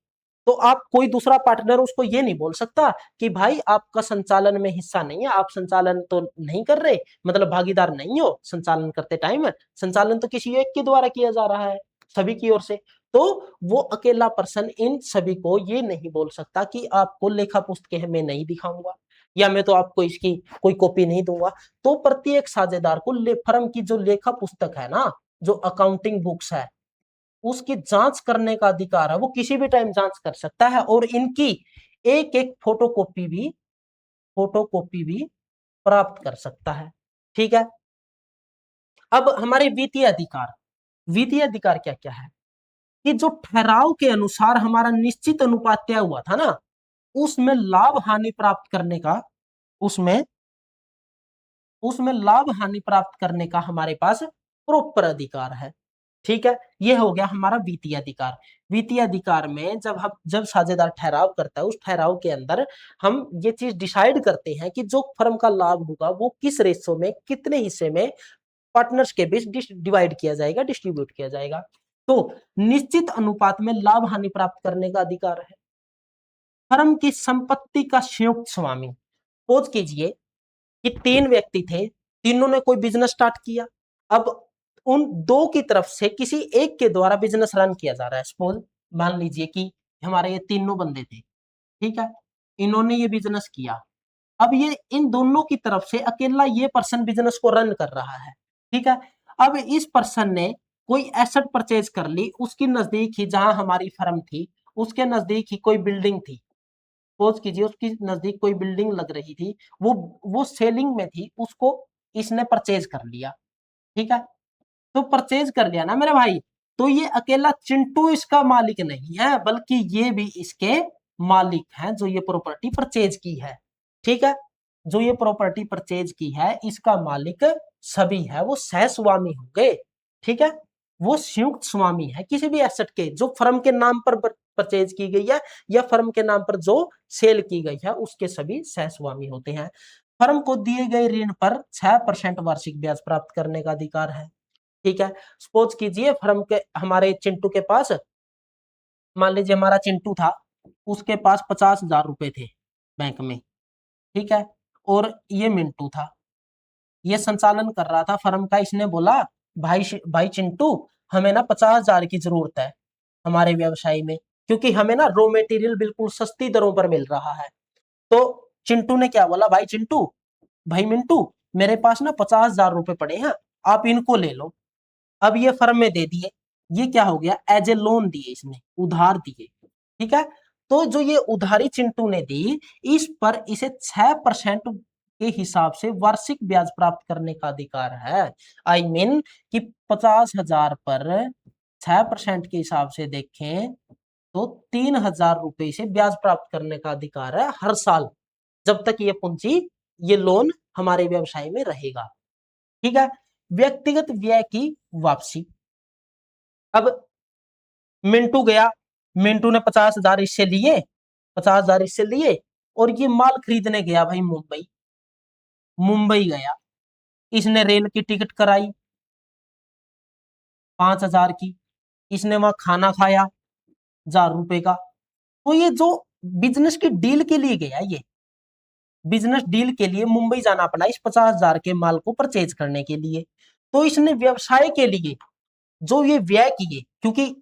तो आप कोई दूसरा पार्टनर उसको ये नहीं बोल सकता कि भाई आपका संचालन में हिस्सा नहीं है, आप संचालन तो नहीं कर रहे, मतलब भागीदार नहीं हो संचालन करते टाइम, संचालन तो किसी एक के द्वारा किया जा रहा है, सभी की ओर से। तो वो अकेला पर्सन इन सभी को ये नहीं बोल सकता कि आपको लेखा पुस्तकें मैं नहीं दिखाऊंगा, या मैं तो आपको इसकी कोई कॉपी नहीं दूंगा। तो प्रत्येक साझेदार को फर्म की जो लेखा पुस्तक है ना, जो अकाउंटिंग बुक्स है, उसकी जांच करने का अधिकार है। वो किसी भी टाइम जांच कर सकता है, और इनकी एक एक फोटोकॉपी भी प्राप्त कर सकता है। ठीक है, अब हमारे वित्तीय अधिकार क्या क्या है कि जो ठहराव के अनुसार हमारा निश्चित अनुपात तय हुआ था ना, उसमें लाभ हानि प्राप्त करने का, उसमें उसमें लाभ हानि प्राप्त करने का हमारे पास प्रॉपर अधिकार है। ठीक है, ये हो गया हमारा वित्तीय अधिकार। वित्तीय अधिकार में जब साझेदार ठहराव करता है, उस ठहराव के अंदर हम ये चीज डिसाइड करते हैं कि जो फर्म का लाभ होगा वो किस रेशो में, कितने हिस्से में पार्टनर्स के बीच डिवाइड किया जाएगा, डिस्ट्रीब्यूट किया जाएगा। तो निश्चित अनुपात में लाभ हानि प्राप्त करने का अधिकार है। फर्म की संपत्ति का संयुक्त स्वामी, सपोज कीजिए कि 3 व्यक्ति थे, तीनों ने कोई बिजनेस स्टार्ट किया। अब उन दो की तरफ से किसी एक के द्वारा बिजनेस रन किया जा रहा है। सपोज मान लीजिए कि हमारे ये तीनों बंदे थे, ठीक है, इन्होंने ये बिजनेस किया। अब ये इन दोनों की तरफ से अकेला ये पर्सन बिजनेस को रन कर रहा है। ठीक है, अब इस पर्सन ने कोई एसेट परचेज कर ली, उसकी नजदीक ही जहां हमारी फर्म थी, उसके नजदीक ही कोई बिल्डिंग थी। सपोज कीजिए उसकी नजदीक कोई बिल्डिंग लग रही थी, वो सेलिंग में थी, उसको इसने परचेज कर लिया। ठीक है, तो परचेज कर लिया ना मेरे भाई, तो ये अकेला चिंटू इसका मालिक नहीं है, बल्कि ये भी इसके मालिक हैं जो ये प्रॉपर्टी परचेज की है। ठीक है, जो ये प्रॉपर्टी परचेज की है इसका मालिक सभी है, वो सह स्वामी हो गए। ठीक है, वो संयुक्त स्वामी है किसी भी एसेट के जो फर्म के नाम पर परचेज की गई है, या फर्म के नाम पर जो सेल की गई है, उसके सभी सह स्वामी होते हैं। फर्म को दिए गए ऋण पर 6% वार्षिक ब्याज प्राप्त करने का अधिकार है। ठीक है, सपोज कीजिए फर्म के, हमारे चिंटू के पास, मान लीजिए हमारा चिंटू था, उसके पास 50,000 रुपए थे बैंक में। ठीक है, और ये मिंटू था, ये संचालन कर रहा था फर्म का। इसने बोला भाई भाई चिंटू, हमें ना 50,000 की जरूरत है हमारे व्यवसाय में, क्योंकि हमें ना रॉ मटेरियल बिल्कुल सस्ती दरों पर मिल रहा है। तो चिंटू ने क्या बोला, भाई चिंटू, भाई मिंटू, मेरे पास ना 50,000 रुपए पड़े हैं, आप इनको ले लो। अब ये फर्म में दे दिए, ये क्या हो गया, एज ए लोन दिए, इसने उधार दिए। ठीक है, तो जो ये उधारी चिंटू ने दी, इस पर इसे 6% के हिसाब से वार्षिक ब्याज प्राप्त करने का अधिकार है। आई मीन कि 50,000 पर 6% के हिसाब से देखें तो 3,000 रुपए से ब्याज प्राप्त करने का अधिकार है हर साल, जब तक ये पूंजी, ये लोन हमारे व्यवसाय में रहेगा। ठीक है, व्यक्तिगत व्यय की वापसी। अब मिंटू गया, मिंटू ने 50,000 इससे लिए, 50,000 इससे लिए, और ये माल खरीदने गया भाई मुंबई। मुंबई गया, इसने रेल की टिकट कराई 5,000 की, इसने वहां खाना खाया 1,000 रुपए का। तो ये जो बिजनेस की डील के लिए गया, ये बिजनेस डील के लिए मुंबई जाना पड़ा इस 50,000 के माल को परचेज करने के लिए। तो इसने व्यवसाय के लिए जो ये व्यय किए, क्योंकि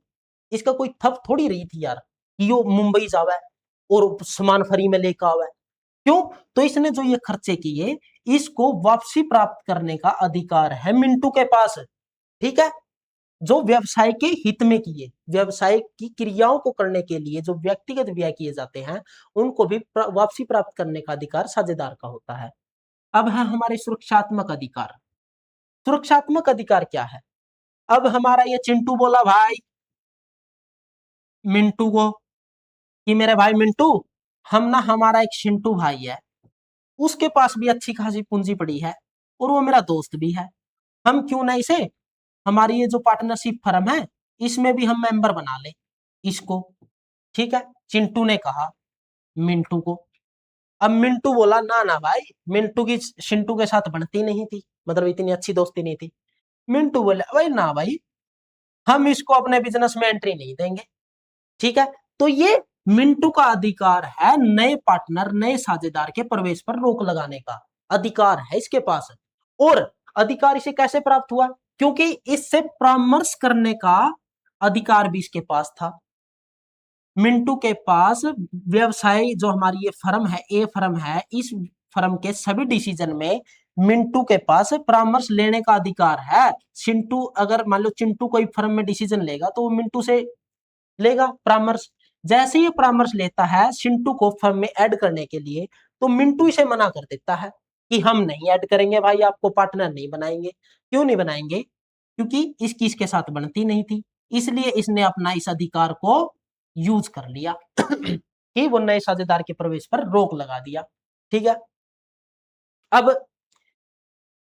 इसका कोई थप थोड़ी रही थी यार कि यो मुंबई जावे और सामान फ्री में लेकर आवे। क्यों? तो इसने जो ये खर्चे किए, इसको वापसी प्राप्त करने का अधिकार है मिंटू के पास। ठीक है, जो व्यवसाय के हित में किए, व्यवसाय की क्रियाओं को करने के लिए जो व्यक्तिगत व्यय किए जाते हैं, उनको भी वापसी प्राप्त करने का अधिकार साझेदार का होता है। अब है हमारे सुरक्षात्मक अधिकार। सुरक्षात्मक अधिकार क्या है? अब हमारा ये चिंटू बोला भाई मिंटू को कि मेरे भाई मिंटू, हम ना, हमारा एक चिंटू भाई है, उसके पास भी अच्छी खासी पूंजी पड़ी है और वो मेरा दोस्त भी है, हम क्यों ना इसे, हमारी ये जो पार्टनरशिप फर्म है, इसमें भी हम मेंबर बना ले इसको। ठीक है, चिंटू ने कहा मिंटू को। अब मिंटू बोला ना ना भाई, मिंटू की चिंटू के साथ बनती नहीं थी, मतलब इतनी अच्छी दोस्ती नहीं थी। मिंटू बोले भाई ना भाई, हम इसको अपने बिजनेस में एंट्री नहीं देंगे। ठीक है, तो ये मिंटू का अधिकार है, नए पार्टनर, नए साझेदार के प्रवेश पर रोक लगाने का अधिकार है इसके पास। और अधिकार इसे कैसे प्राप्त हुआ? क्योंकि इससे परामर्श करने का अधिकार भी इसके पास था। मिंटू के पास व्यवसाय जो हमारी ये फर्म है, ए फर्म है, इस फर्म के सभी डिसीजन में मिंटू के पास परामर्श लेने का अधिकार है। चिंटू, अगर मान लो चिंटू कोई फर्म में डिसीजन लेगा तो वो मिंटू से लेगा परामर्श। जैसे ही परामर्श लेता है चिंटू को फर्म में ऐड करने के लिए, तो मिंटू इसे मना कर देता है कि हम नहीं ऐड करेंगे भाई, आपको पार्टनर नहीं बनाएंगे। क्यों नहीं बनाएंगे? क्योंकि इसकी इसके साथ बनती नहीं थी, इसलिए इसने अपना इस अधिकार को यूज कर लिया कि वो नए साझेदार के प्रवेश पर रोक लगा दिया। ठीक है, अब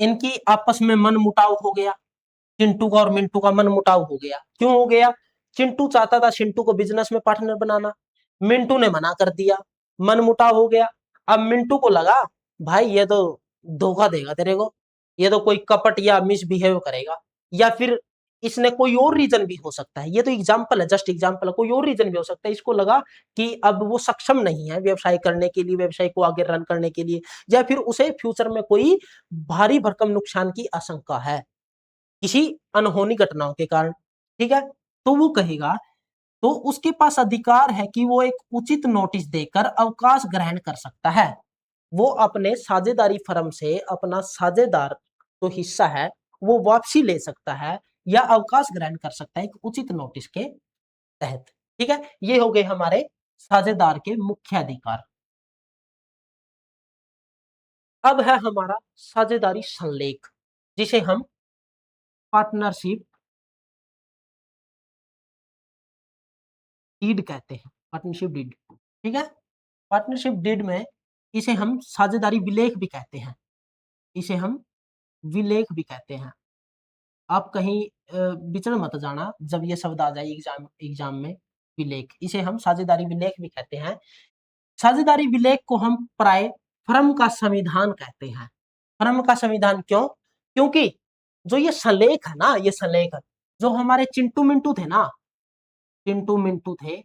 इनकी आपस में मन मुटाव हो गया, चिंटू का और मिंटू का मन मुटाव हो गया। क्यों हो गया? चिंटू चाहता था चिंटू को बिजनेस में पार्टनर बनाना, मिंटू ने मना कर दिया, मन मुटाव हो गया। अब मिंटू को लगा भाई ये तो धोखा देगा तेरे को, ये तो कोई कपट या मिसबिहेव करेगा, या फिर इसने कोई और रीजन भी हो सकता है, ये तो एग्जाम्पल है, जस्ट एग्जाम्पल है, कोई और रीजन भी हो सकता है। इसको लगा कि अब वो सक्षम नहीं है व्यवसाय करने के लिए, व्यवसाय को आगे रन करने के लिए, या फिर उसे फ्यूचर में कोई भारी भरकम नुकसान की आशंका है किसी अनहोनी घटनाओं के कारण। ठीक है, तो वो कहेगा, तो उसके पास अधिकार है कि वो एक उचित नोटिस देकर अवकाश ग्रहण कर सकता है। वो अपने साझेदारी फर्म से अपना साझेदार जो हिस्सा है वो वापसी ले सकता है या अवकाश ग्रहण कर सकता है एक उचित नोटिस के तहत। ठीक है, ये हो गए हमारे साझेदार के मुख्य अधिकार। अब है हमारा साझेदारी संलेख, जिसे हम पार्टनरशिप डीड कहते हैं, पार्टनरशिप डीड। ठीक है, पार्टनरशिप डीड में इसे हम साझेदारी विलेख भी कहते हैं, इसे हम विलेख भी कहते हैं। आप कहीं विचरण मत जाना जब ये शब्द आ जाए एग्जाम एग्जाम में, विलेख, इसे हम साझेदारी विलेख भी कहते हैं। साझेदारी विलेख को हम प्राय फर्म का संविधान कहते हैं। फर्म का संविधान क्यों? क्योंकि जो ये संलेख है ना, ये संलेख जो हमारे चिंटू मिंटू थे ना, चिंटू मिंटू थे,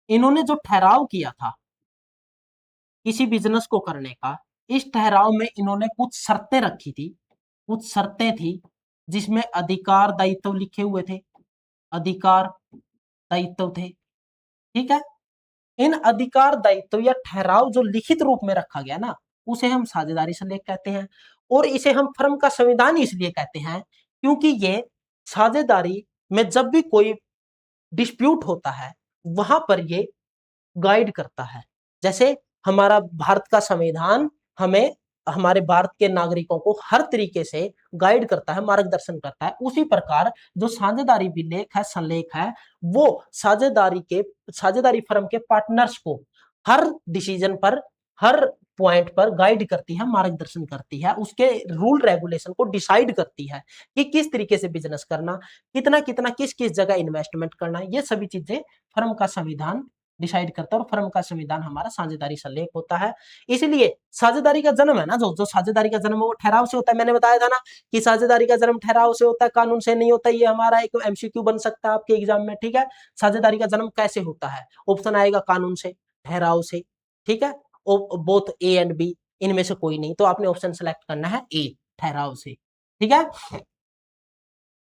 इन्होंने जो ठहराव किया था किसी बिजनेस को करने का, इस ठहराव में इन्होंने कुछ शर्तें रखी थी, कुछ शर्तें थी जिसमें अधिकार दायित्व लिखे हुए थे, अधिकार दायित्व थे, ठीक है। इन अधिकार दायित्व या ठहराव जो लिखित रूप में रखा गया ना, उसे हम साझेदारी संलेख कहते हैं। और इसे हम फर्म का संविधान इसलिए कहते हैं क्योंकि ये साझेदारी में जब भी कोई डिस्प्यूट होता है वहां पर ये गाइड करता है। जैसे हमारा भारत का संविधान हमें, हमारे भारत के नागरिकों को हर तरीके से गाइड करता है, मार्गदर्शन करता है, उसी प्रकार जो साझेदारी विलेख है, संलेख है, वो साझेदारी फर्म के पार्टनर्स को हर डिसीजन पर, हर पॉइंट पर गाइड करती है, मार्गदर्शन करती है, उसके रूल रेगुलेशन को डिसाइड करती है कि किस तरीके से बिजनेस करना, कितना कितना किस किस जगह इन्वेस्टमेंट करना, ये सभी चीजें फर्म का संविधान डिसाइड करता है। और फर्म का संविधान हमारा साझेदारी संलेख होता है। इसलिए साझेदारी का जन्म है ना, जो साझेदारी का जन्म वो ठहराव से होता है। मैंने बताया था ना कि साझेदारी का जन्म ठहराव से होता है, कानून से नहीं होता। ये हमारा एक एमसीक्यू बन सकता है आपके एग्जाम में, ठीक है। साझेदारी का जन्म कैसे होता है? ऑप्शन आएगा कानून से, ठहराव से, ठीक है, बोथ ए एंड बी, इनमें से कोई नहीं, तो आपने ऑप्शन सेलेक्ट करना है ए, ठहराव से, ठीक है।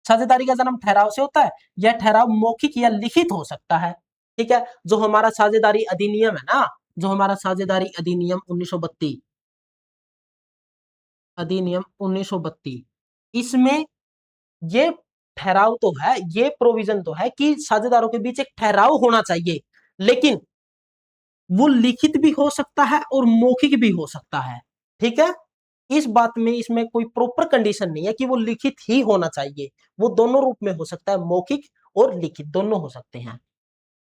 साझेदारी का जन्म ठहराव से होता है। यह ठहराव मौखिक या लिखित हो सकता है, ठीक है। जो हमारा साझेदारी अधिनियम है ना, जो हमारा साझेदारी अधिनियम 1932, अधिनियम 1932, इसमें ये ठहराव तो है, ये प्रोविजन तो है कि साझेदारों के बीच एक ठहराव होना चाहिए, लेकिन वो लिखित भी हो सकता है और मौखिक भी हो सकता है, ठीक है। इस बात में, इसमें कोई प्रॉपर कंडीशन नहीं है कि वो लिखित ही होना चाहिए, वो दोनों रूप में हो सकता है, मौखिक और लिखित दोनों हो सकते हैं।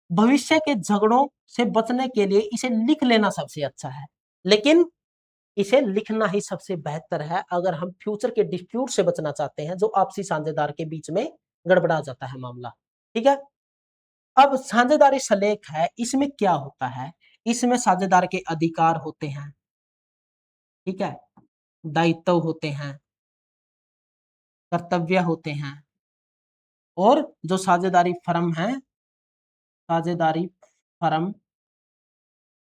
भविष्य के झगड़ों से बचने के लिए इसे लिख लेना सबसे अच्छा है, लेकिन इसे लिखना ही सबसे बेहतर है अगर हम फ्यूचर के डिस्प्यूट से बचना चाहते हैं, जो आपसी साझेदार के बीच में गड़बड़ा जाता है मामला, ठीक है। अब साझेदारी संलेख है, इसमें क्या होता है? इसमें साझेदार के अधिकार होते हैं, ठीक है, दायित्व होते हैं, कर्तव्य होते हैं, और जो साझेदारी फर्म है, साझेदारी फर्म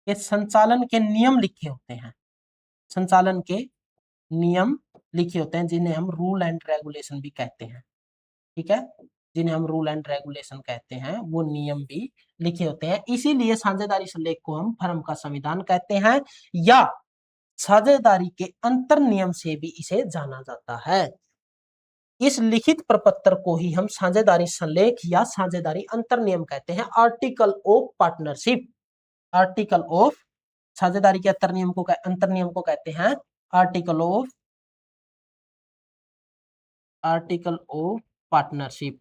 के संचालन के नियम लिखे होते हैं, संचालन के नियम लिखे होते हैं, जिन्हें हम रूल एंड रेगुलेशन भी कहते हैं, ठीक है, जिन्हें हम रूल एंड रेगुलेशन कहते हैं, वो नियम भी लिखे होते हैं। इसीलिए साझेदारी संलेख को हम फर्म का संविधान कहते हैं, या साझेदारी के अंतर नियम से भी इसे जाना जाता है। इस लिखित प्रपत्र को ही हम साझेदारी संलेख या साझेदारी अंतर नियम कहते हैं। Article of partnership, article of, साझेदारी के अंतर नियम को कहते हैं आर्टिकल ऑफ पार्टनरशिप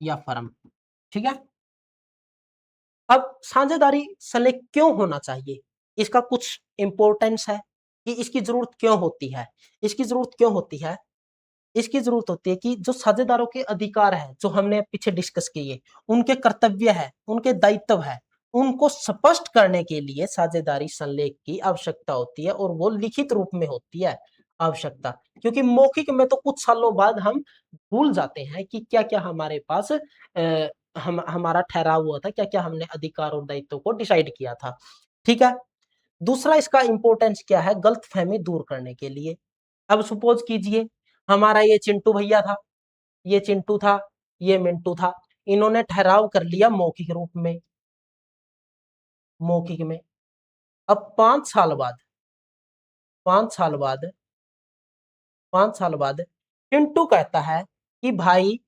या फर्म, ठीक है। अब साझेदारी संलेख क्यों होना चाहिए, इसका कुछ इंपॉर्टेंस है कि इसकी जरूरत क्यों होती है। इसकी जरूरत क्यों होती है? इसकी जरूरत होती है कि जो साझेदारों के अधिकार है, जो हमने पीछे डिस्कस किए, उनके कर्तव्य है, उनके दायित्व है, उनको स्पष्ट करने के लिए साझेदारी संलेख की आवश्यकता होती है, और वो लिखित रूप में होती है आवश्यकता। क्योंकि मौखिक में तो कुछ सालों बाद हम भूल जाते हैं कि क्या क्या हमारे पास हमारा ठहराव हुआ था, क्या क्या हमने अधिकार और दायित्व को डिसाइड किया था, ठीक है। दूसरा इसका इंपॉर्टेंस क्या है? गलतफहमी दूर करने के लिए। अब सपोज कीजिए हमारा ये चिंटू भैया था, ये चिंटू था, ये मिंटू था, इन्होंने ठहराव कर लिया मौखिक रूप में, मौखिक में। अब 5 साल बाद, 5 साल बाद, 5 साल बाद चिंटू कहता है कि भाई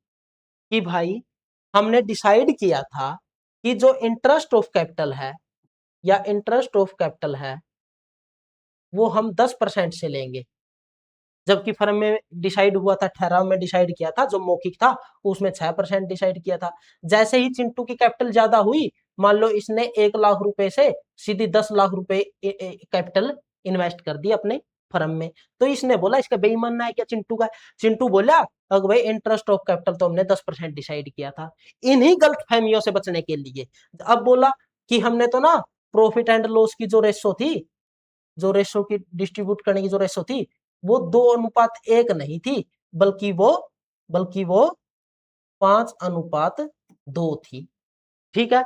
हमने डिसाइड किया था कि जो इंटरेस्ट ऑफ कैपिटल है, या इंटरेस्ट ऑफ कैपिटल है, वो हम 10% से लेंगे। जबकि फर्म में डिसाइड हुआ था, ठहराव में डिसाइड किया था, जो मौखिक था उसमें 6% डिसाइड किया था। जैसे ही चिंटू की कैपिटल ज्यादा हुई, मान लो इसने 1 लाख रुपए से सीधी 10 लाख रुपए कैपिटल इन्वेस्ट कर दी अपने फर्म में, तो इसने बोला इसका बेईमानना है क्या चिंटू का? चिंटू बोला अगर भाई इंटरेस्ट ऑफ कैपिटल तो हमने 10% डिसाइड किया था। इन्हीं गलत फहमियों से बचने के लिए अब बोला कि हमने तो ना प्रॉफिट एंड लॉस की जो रेशो थी, जो रेशो की डिस्ट्रीब्यूट करने की जो रेशो थी, वो 2:1 नहीं थी, बल्कि वो 5:2 थी, ठीक है।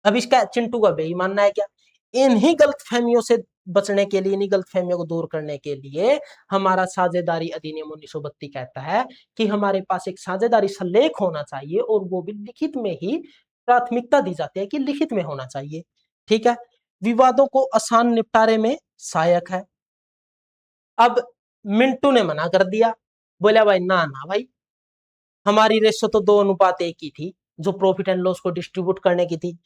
अब इसका चिंटू का बेईमानना है क्या? इन्हीं गलतफहमियों से बचने के लिए, इन्हीं गलतफहमियों को दूर करने के लिए हमारा साझेदारी अधिनियम 1932 कहता है कि हमारे पास एक साझेदारी सलेख होना चाहिए, और वो भी लिखित में ही प्राथमिकता दी जाती है कि लिखित में होना चाहिए। ठीक है, विवादों को आसान निपटारे में सहायक है। अब मिंटू ने मना कर दिया, बोला भाई ना ना भाई, हमारी रेशो तो 2:1 की थी, जो प्रॉफिट एंड लॉस को डिस्ट्रीब्यूट करने की थी।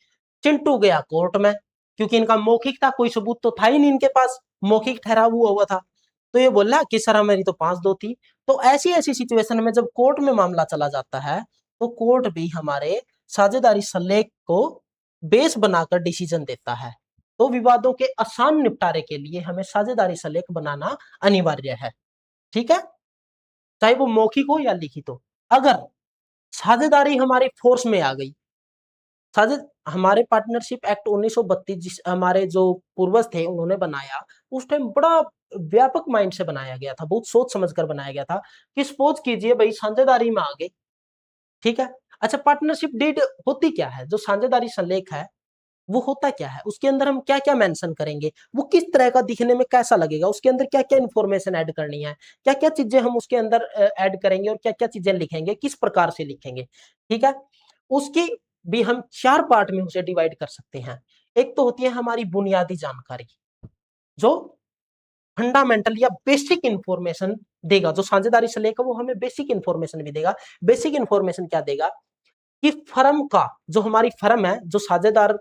चिंटू गया कोर्ट में, क्योंकि इनका मौखिक था, कोई सबूत तो था ही नहीं इनके पास, मौखिक ठहराव हुआ था। तो ये बोला कि सर हमारी तो 5-2 थी। तो ऐसी ऐसी सिचुएशन में जब कोर्ट में मामला चला जाता है, तो कोर्ट भी हमारे साझेदारी सलेख को बेस बनाकर डिसीजन देता है। तो विवादों के आसान निपटारे के लिए हमें साझेदारी सलेख बनाना अनिवार्य है। ठीक है, चाहे वो मौखिक हो या लिखित हो। अगर साझेदारी हमारी फोर्स में आ गई, साझे हमारे पार्टनरशिप एक्ट 1932 जिस हमारे जो पूर्वज थे उन्होंने बनाया, उस टाइम बड़ा व्यापक माइंड से बनाया गया था, बहुत सोच समझ कर बनाया गया था कि सपोज कीजिए भाई साझेदारी में आ गए। ठीक है, अच्छा पार्टनरशिप डीड होती क्या है, जो साझेदारी संलेख है वो होता क्या है, उसके अंदर हम क्या क्या मेंशन करेंगे, वो किस तरह का दिखने में कैसा लगेगा, उसके अंदर क्या क्या इंफॉर्मेशन ऐड करनी है, क्या क्या चीजें हम उसके अंदर ऐड करेंगे, और क्या क्या चीजें लिखेंगे, किस प्रकार से लिखेंगे। ठीक है, उसकी भी हम 4 पार्ट में उसे डिवाइड कर सकते हैं। एक तो होती है हमारी बुनियादी जानकारी, जो फंडामेंटल या बेसिक इंफॉर्मेशन देगा, जो साझेदारी से लेकर वो हमें बेसिक इंफॉर्मेशन भी देगा। बेसिक इंफॉर्मेशन क्या देगा कि फर्म का, जो हमारी फर्म है, जो साझेदार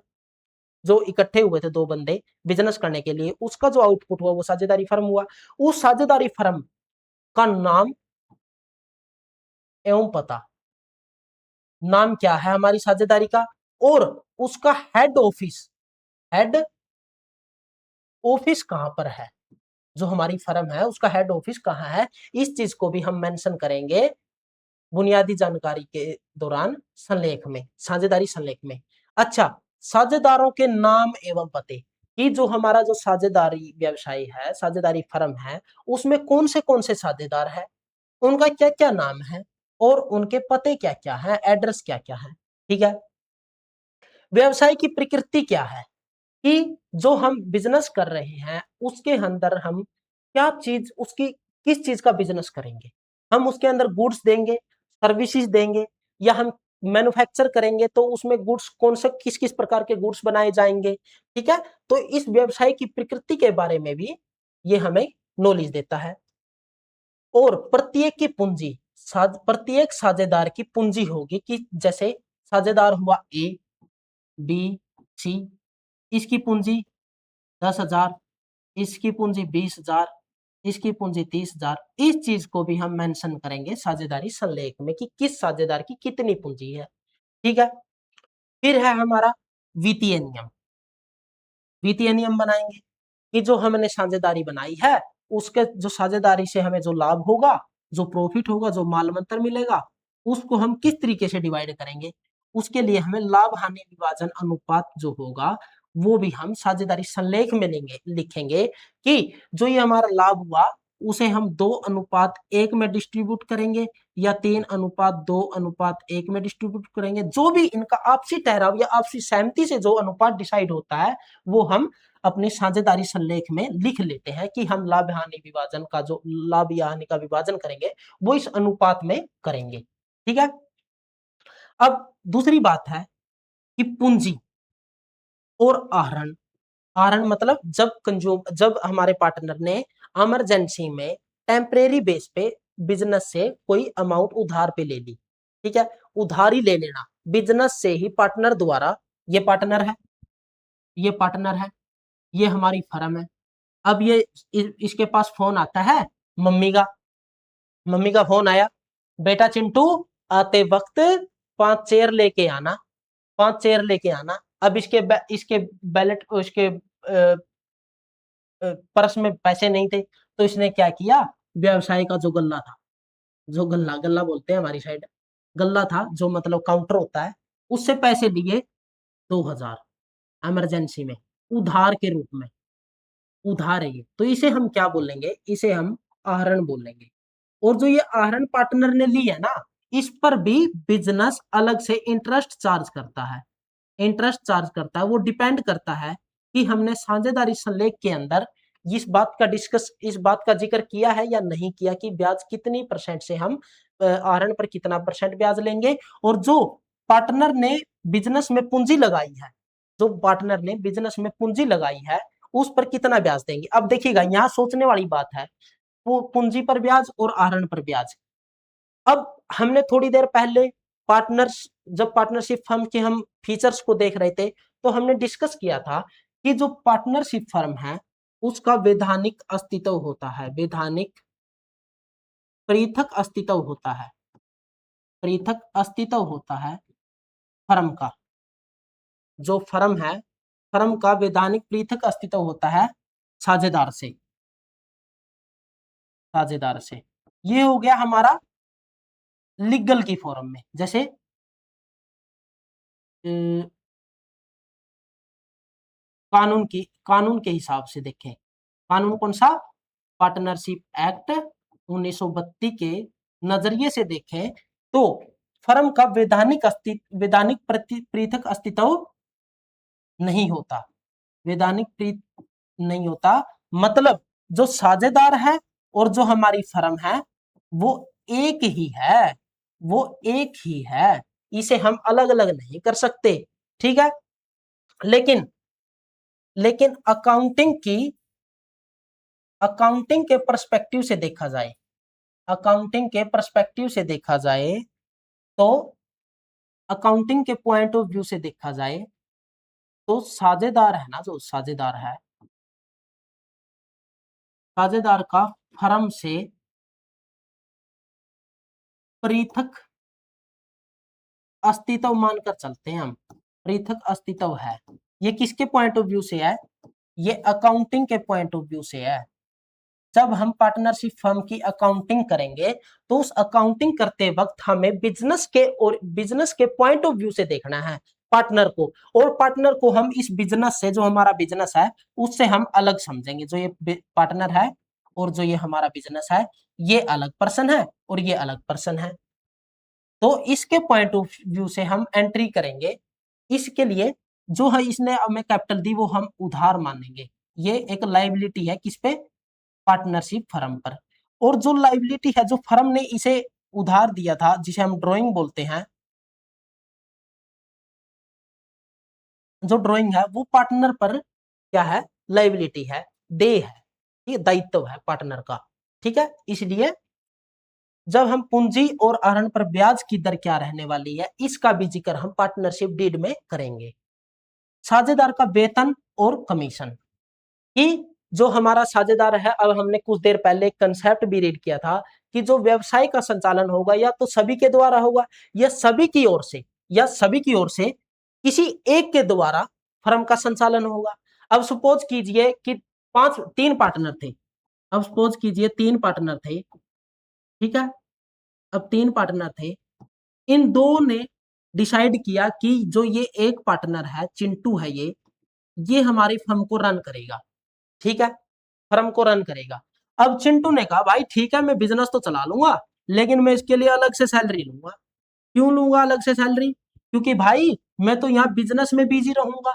जो इकट्ठे हुए थे 2 बंदे बिजनेस करने के लिए, उसका जो आउटपुट हुआ वो साझेदारी फर्म हुआ। उस साझेदारी फर्म का नाम एवं पता, नाम क्या है हमारी साझेदारी का, और उसका हेड ऑफिस, हेड ऑफिस कहां पर है, जो हमारी फर्म है उसका हेड ऑफिस कहां है, इस चीज को भी हम मेंशन करेंगे बुनियादी जानकारी के दौरान संलेख में, साझेदारी संलेख में। अच्छा, साझेदारों के नाम एवं पते, कि जो हमारा जो साझेदारी व्यवसाय है, साझेदारी फर्म है, उसमें कौन से साझेदार है, उनका क्या क्या नाम है, और उनके पते क्या क्या है, एड्रेस क्या क्या है। ठीक है, व्यवसाय की प्रकृति क्या है, कि जो हम बिजनेस कर रहे हैं उसके अंदर हम क्या चीज, उसकी किस चीज का बिजनेस करेंगे, हम उसके अंदर गुड्स देंगे, सर्विसेज देंगे, या हम मैन्युफैक्चर करेंगे, तो उसमें गुड्स कौन से किस किस प्रकार के गुड्स बनाए जाएंगे। ठीक है, तो इस व्यवसाय की प्रकृति के बारे में भी ये हमें नॉलेज देता है। और प्रत्येक की पूंजी, प्रत्येक साझेदार की पूंजी होगी, कि जैसे साझेदार हुआ ए, बी, सी, इसकी पूंजी 10,000, इसकी पूंजी 20,000, इसकी पूंजी 30,000। इस चीज को भी हम मेंशन करेंगे साझेदारी संलेख में, कि किस साझेदार की कितनी पूंजी है। ठीक है, फिर है हमारा वित्तीय नियम। वित्तीय नियम बनाएंगे कि जो हमने साझेदारी बनाई है, उसके जो साझेदारी से हमें जो लाभ होगा, जो प्रॉफिट होगा, जो माल मंत्र मिलेगा, उसको हम किस तरीके से डिवाइड करेंगे। उसके लिए हमें लाभ हानि विभाजन अनुपात जो होगा, वो भी हम साझेदारी संलेख में लेंगे, लिखेंगे कि जो ये हमारा लाभ हुआ उसे हम 2:1 में डिस्ट्रीब्यूट करेंगे, या 3:2:1 में डिस्ट्रीब्यूट करेंगे। जो भी इनका आपसी ठहराव या आपसी सहमति से जो अनुपात डिसाइड होता है, वो हम अपनी साझेदारी संलेख में लिख लेते हैं, कि हम लाभ हानि विभाजन का, जो लाभ या हानि का विभाजन करेंगे वो इस अनुपात में करेंगे। ठीक है, अब दूसरी बात है कि पूंजी और आहरण। आहरण मतलब जब हमारे पार्टनर ने इमरजेंसी में टेम्परेरी बेस पे बिजनेस से कोई अमाउंट उधार पे ले ली। ठीक है, उधारी ले लेना बिजनेस से ही पार्टनर द्वारा, ये पार्टनर है, ये पार्टनर है, ये हमारी फर्म है। अब ये इसके पास फोन आता है मम्मी का, मम्मी का फोन आया, बेटा चिंटू आते वक्त 5 चेयर लेके आना, 5 चेयर लेके आना। अब इसके बैलेट, उसके पर्स में पैसे नहीं थे, तो इसने क्या किया, व्यवसाय का जो गल्ला था, जो गल्ला गल्ला बोलते हैं हमारी साइड, गल्ला था जो मतलब काउंटर होता है, उससे पैसे लिए 2,000 इमरजेंसी में, उधार के रूप में, उधार है ये, तो इसे हम क्या बोलेंगे, इसे हम आहरण बोलेंगे। और जो ये आहरण पार्टनर ने ली है ना, इस पर भी बिजनेस अलग से इंटरेस्ट चार्ज करता है, इंटरेस्ट चार्ज करता है। वो डिपेंड करता है कि हमने साझेदारी संलेख के अंदर इस बात का जिक्र किया है या नहीं किया कि ब्याज कितनी परसेंट से हम आहरण पर कितना परसेंट ब्याज लेंगे, और जो पार्टनर ने बिजनेस में पूंजी लगाई है, जो पार्टनर ने बिजनेस में पूंजी लगाई है उस पर कितना ब्याज देंगे। अब देखिएगा यहाँ सोचने वाली बात है, वो पूंजी पर ब्याज और आहरण पर ब्याज। अब हमने थोड़ी देर पहले पार्टनर्स जब पार्टनरशिप फर्म के हम फीचर्स को देख रहे थे तो हमने डिस्कस किया था कि जो पार्टनरशिप फर्म है उसका वैधानिक अस्तित्व होता है, वैधानिक पृथक अस्तित्व होता है, पृथक अस्तित्व होता है फर्म का। जो फर्म है, फर्म का वैधानिक पृथक अस्तित्व होता है साझेदार से, साझेदार से। ये हो गया हमारा लीगल की फॉर्म में। जैसे कानून के हिसाब से देखें, कानून कौन सा, पार्टनरशिप एक्ट 1932 के नजरिए से देखें तो फर्म का वैधानिक पृथक अस्तित्व नहीं होता, वैधानिक नहीं होता। मतलब जो साझेदार है और जो हमारी फर्म है वो एक ही है, वो एक ही है, इसे हम अलग अलग नहीं कर सकते, ठीक है। लेकिन लेकिन अकाउंटिंग के पर्सपेक्टिव से देखा जाए, अकाउंटिंग के पर्सपेक्टिव से देखा जाए तो अकाउंटिंग के पॉइंट ऑफ व्यू से देखा जाए तो साझेदार है ना, जो साझेदार है, साझेदार का फर्म से पृथक अस्तित्व मानकर चलते हैं हम, पृथक अस्तित्व है। ये किसके पॉइंट ऑफ व्यू से है, ये अकाउंटिंग के पॉइंट ऑफ व्यू से है। जब हम पार्टनरशिप फर्म की अकाउंटिंग करेंगे तो उस अकाउंटिंग करते वक्त हमें बिजनेस के पॉइंट ऑफ व्यू से देखना है पार्टनर को, और पार्टनर को हम इस बिजनेस से, जो हमारा बिजनेस है उससे हम अलग समझेंगे। जो ये पार्टनर है और जो ये हमारा बिजनेस है ये अलग पर्सन है और ये अलग पर्सन है। तो इसके पॉइंट ऑफ व्यू से हम एंट्री करेंगे। इसके लिए जो है इसने हमें कैपिटल दी वो हम उधार मानेंगे, ये एक लायबिलिटी है किस पे, पार्टनरशिप फर्म पर। और जो लायबिलिटी है, जो फर्म ने इसे उधार दिया था, जिसे हम ड्राइंग बोलते हैं, जो ड्राइंग है वो पार्टनर पर क्या है, लायबिलिटी है, दे है, ये दायित्व है पार्टनर का, ठीक है। इसलिए जब हम पूंजी और आहरण पर ब्याज की दर क्या रहने वाली है इसका भी जिक्र हम पार्टनरशिप डीड में करेंगे। साझेदार का वेतन और कमीशन, कि जो हमारा साझेदार है, अब हमने कुछ देर पहले कंसेप्ट भी रीड किया था कि जो व्यवसाय का संचालन होगा या तो सभी के द्वारा होगा या सभी की ओर से, या सभी की ओर से किसी एक के द्वारा फर्म का संचालन होगा। अब सपोज कीजिए कि तीन पार्टनर थे, अब सपोज कीजिए तीन पार्टनर थे, ठीक है। अब तीन पार्टनर थे, इन दो ने डिसाइड किया कि जो ये एक पार्टनर है, चिंटू है, ये हमारी फर्म को रन करेगा, ठीक है, फर्म को रन करेगा। अब चिंटू ने कहा भाई ठीक है मैं बिजनेस तो चला लूंगा लेकिन मैं इसके लिए अलग से सैलरी लूंगा। क्यों लूंगा अलग से सैलरी, क्योंकि भाई मैं तो यहाँ बिजनेस में बिजी रहूंगा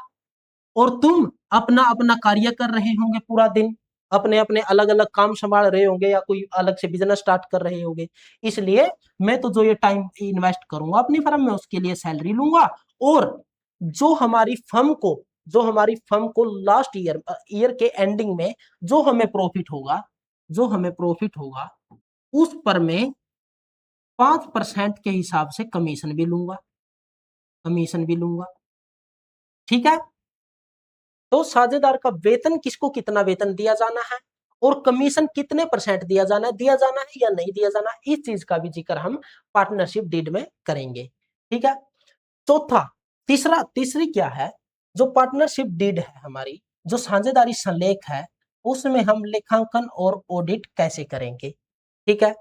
और तुम अपना अपना कार्य कर रहे होंगे पूरा दिन, अपने अपने अलग अलग काम संभाल रहे होंगे या कोई अलग से बिजनेस स्टार्ट कर रहे होंगे। इसलिए मैं तो जो ये टाइम इन्वेस्ट करूंगा अपनी फर्म में उसके लिए सैलरी लूंगा, और जो हमारी फर्म को लास्ट ईयर के एंडिंग में जो हमें प्रॉफिट होगा, उस पर मैं 5% के हिसाब से कमीशन भी लूंगा, ठीक है। तो साझेदार का वेतन, किसको कितना वेतन दिया जाना है और कमीशन कितने परसेंट दिया जाना है या नहीं दिया जाना, इस चीज का भी जिक्र हम पार्टनरशिप डीड में करेंगे, ठीक है। चौथा, तीसरी क्या है, जो पार्टनरशिप डीड है हमारी, जो साझेदारी संलेख है, उसमें हम लेखांकन और ऑडिट कैसे करेंगे, ठीक है।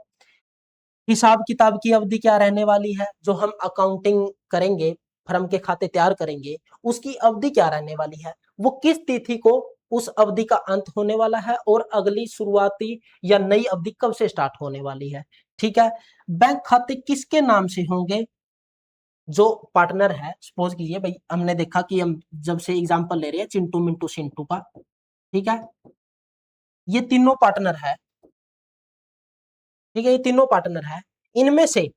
हिसाब किताब की अवधि क्या रहने वाली है, जो हम अकाउंटिंग करेंगे, फर्म के खाते तैयार करेंगे, उसकी अवधि क्या रहने वाली है, वो किस तिथि को उस अवधि का अंत होने वाला है और अगली शुरुआती या नई अवधि कब से स्टार्ट होने वाली है, ठीक है। बैंक खाते किसके नाम से होंगे, जो पार्टनर है, सपोज कीजिए भाई हमने देखा कि हम जब से एग्जांपल ले रहे हैं चिंटू मिंटू सिंटू का, ठीक है, ये तीनों पार्टनर है, ठीक है, ये तीनों पार्टनर है। इनमें से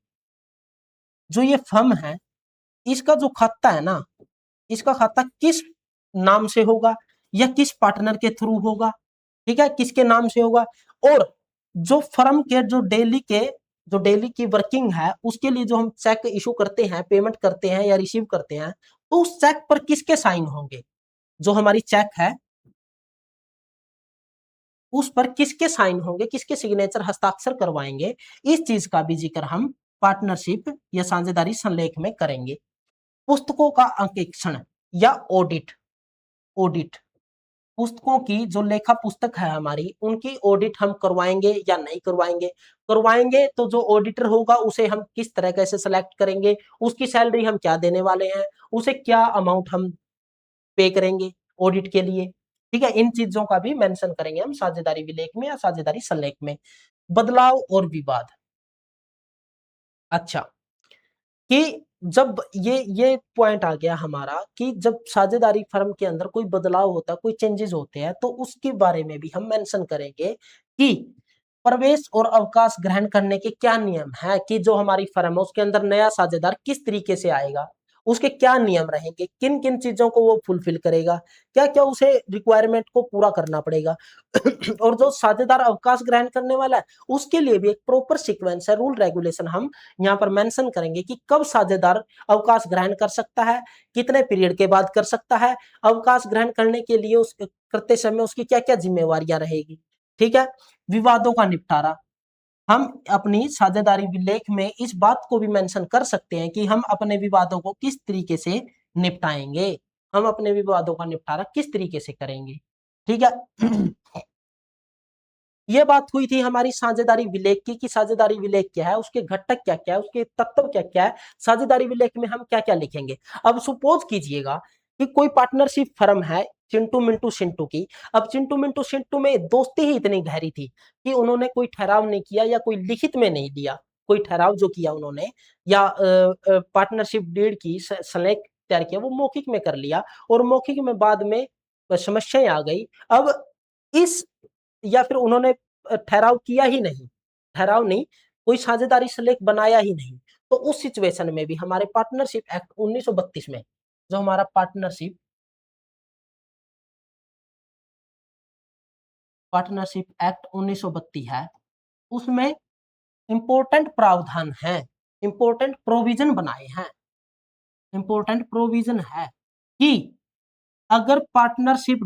जो ये फर्म है, इसका जो खाता है ना, इसका खाता किस नाम से होगा या किस पार्टनर के थ्रू होगा, ठीक है, किसके नाम से होगा। और जो फर्म के जो डेली की वर्किंग है, उसके लिए जो हम चेक इशू करते हैं, पेमेंट करते हैं या रिसीव करते हैं, तो उस चेक पर किसके साइन होंगे, जो हमारी चेक है उस पर किसके साइन होंगे, किसके सिग्नेचर हस्ताक्षर करवाएंगे, इस चीज का भी जिक्र हम पार्टनरशिप या साझेदारी संलेख में करेंगे। पुस्तकों का अंकेक्षण या ऑडिट, ऑडिट पुस्तकों की जो लेखा पुस्तक है हमारी, उनकी ऑडिट हम करवाएंगे या नहीं करवाएंगे। करवाएंगे तो जो ऑडिटर होगा उसे हम किस तरह से सिलेक्ट करेंगे, उसकी सैलरी हम क्या देने वाले हैं, उसे क्या अमाउंट हम पे करेंगे ऑडिट के लिए, ठीक है। इन चीजों का भी मेंशन करेंगे हम साझेदारी विलेख में या साझेदारी संलेख में। बदलाव और विवाद, अच्छा, कि जब ये पॉइंट आ गया हमारा कि जब साझेदारी फर्म के अंदर कोई बदलाव होता है, कोई चेंजेस होते हैं, तो उसके बारे में भी हम मेंशन करेंगे कि प्रवेश और अवकाश ग्रहण करने के क्या नियम है, कि जो हमारी फर्म है उसके अंदर नया साझेदार किस तरीके से आएगा, उसके क्या नियम रहेंगे, किन किन चीजों को वो फुलफिल करेगा, क्या क्या उसे रिक्वायरमेंट को पूरा करना पड़ेगा। और जो साझेदार अवकाश ग्रहण करने वाला है, उसके लिए भी एक प्रॉपर सीक्वेंस है, रूल रेगुलेशन हम यहाँ पर मेंशन करेंगे कि कब साझेदार अवकाश ग्रहण कर सकता है, कितने पीरियड के बाद कर सकता है, अवकाश ग्रहण करने के लिए उस करते समय उसकी क्या क्या जिम्मेवारियां रहेगी, ठीक है। विवादों का निपटारा, हम अपनी साझेदारी विलेख में इस बात को भी मेंशन कर सकते हैं कि हम अपने विवादों को किस तरीके से निपटाएंगे, हम अपने विवादों का निपटारा किस तरीके से करेंगे, ठीक है। ये बात हुई थी हमारी साझेदारी विलेख की, कि साझेदारी विलेख क्या है, उसके घटक क्या क्या है, उसके तत्व क्या क्या है, साझेदारी विलेख में हम क्या क्या लिखेंगे। अब सपोज कीजिएगा कि कोई पार्टनरशिप फर्म है चिंटू मिंटू सिंटू की। अब चिंटू मिंटू सिंटू में दोस्ती ही इतनी गहरी थी कि उन्होंने कोई ठहराव नहीं किया या कोई लिखित में नहीं दिया, कोई ठहराव जो किया उन्होंने या पार्टनरशिप डीड की संलेख तैयार किया, वो मौखिक में कर लिया, और मौखिक में बाद में समस्याएं आ गई। अब इस या फिर उन्होंने ठहराव किया ही नहीं, ठहराव नहीं, कोई साझेदारी संलेख बनाया ही नहीं, तो उस सिचुएशन में भी हमारे पार्टनरशिप एक्ट 1932 में, जो हमारा पार्टनरशिप एक्ट 1932 है, उसमें इंपॉर्टेंट प्रावधान है, इंपॉर्टेंट प्रोविजन बनाए हैं, इंपॉर्टेंट प्रोविजन है कि अगर पार्टनरशिप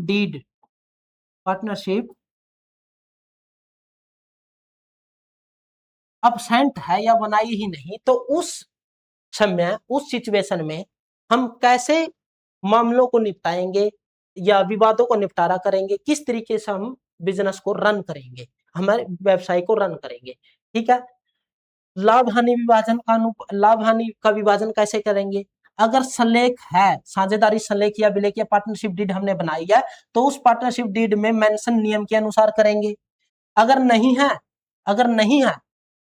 absent है या बनाई ही नहीं, तो उस समय उस सिचुएशन में हम कैसे मामलों को निपटाएंगे या विवादों को निपटारा करेंगे, किस तरीके से हम बिजनेस को रन करेंगे, हमारे व्यवसाय को रन करेंगे, ठीक है। लाभ हानि का विभाजन कैसे करेंगे, अगर संलेख है, साझेदारी संलेख या विलेख या पार्टनरशिप डीड हमने बनाई है, तो उस पार्टनरशिप डीड में मेंशन नियम के अनुसार करेंगे। अगर नहीं है, अगर नहीं है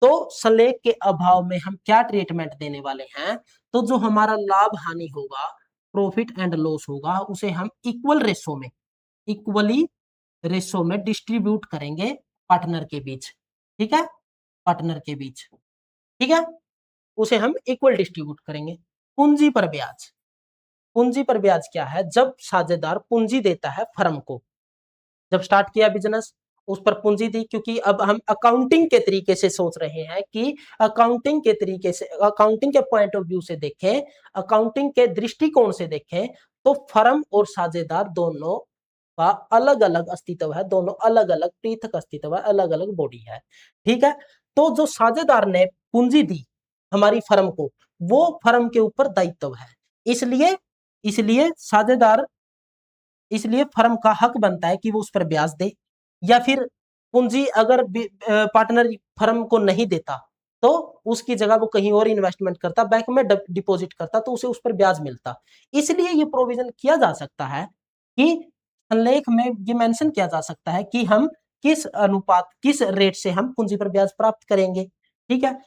तो संलेख के अभाव में हम क्या ट्रीटमेंट देने वाले हैं, तो जो हमारा लाभ हानि होगा, प्रॉफिट एंड लॉस होगा, उसे हम इक्वली रेशो में डिस्ट्रीब्यूट करेंगे पार्टनर के बीच, ठीक है, पार्टनर के बीच, ठीक है, उसे हम इक्वल डिस्ट्रीब्यूट करेंगे। पूंजी पर ब्याज, पूंजी पर ब्याज क्या है, जब साझेदार पूंजी देता है फर्म को, जब स्टार्ट किया बिजनेस उस पर पूंजी दी, क्योंकि अब हम अकाउंटिंग के तरीके से सोच रहे हैं कि अकाउंटिंग के तरीके से, अकाउंटिंग के पॉइंट ऑफ व्यू से देखें, अकाउंटिंग के दृष्टिकोण से देखें, तो फर्म और साझेदार दोनों का अलग अलग अस्तित्व है, दोनों अलग अलग पृथक अस्तित्व है, अलग अलग बॉडी है, ठीक है। तो जो साझेदार ने पूंजी दी हमारी फर्म को, वो फर्म के ऊपर दायित्व है, इसलिए इसलिए साझेदार, इसलिए फर्म का हक बनता है कि वो उस पर ब्याज दे, या फिर पूंजी अगर पार्टनर फर्म को नहीं देता तो उसकी जगह वो कहीं और इन्वेस्टमेंट करता, बैंक में डिपॉजिट करता, तो उसे उस पर ब्याज मिलता। इसलिए ये प्रोविजन किया जा सकता है कि संलेख में ये मेंशन किया जा सकता है कि हम किस अनुपात, किस रेट से हम पूंजी पर ब्याज प्राप्त करेंगे, ठीक है,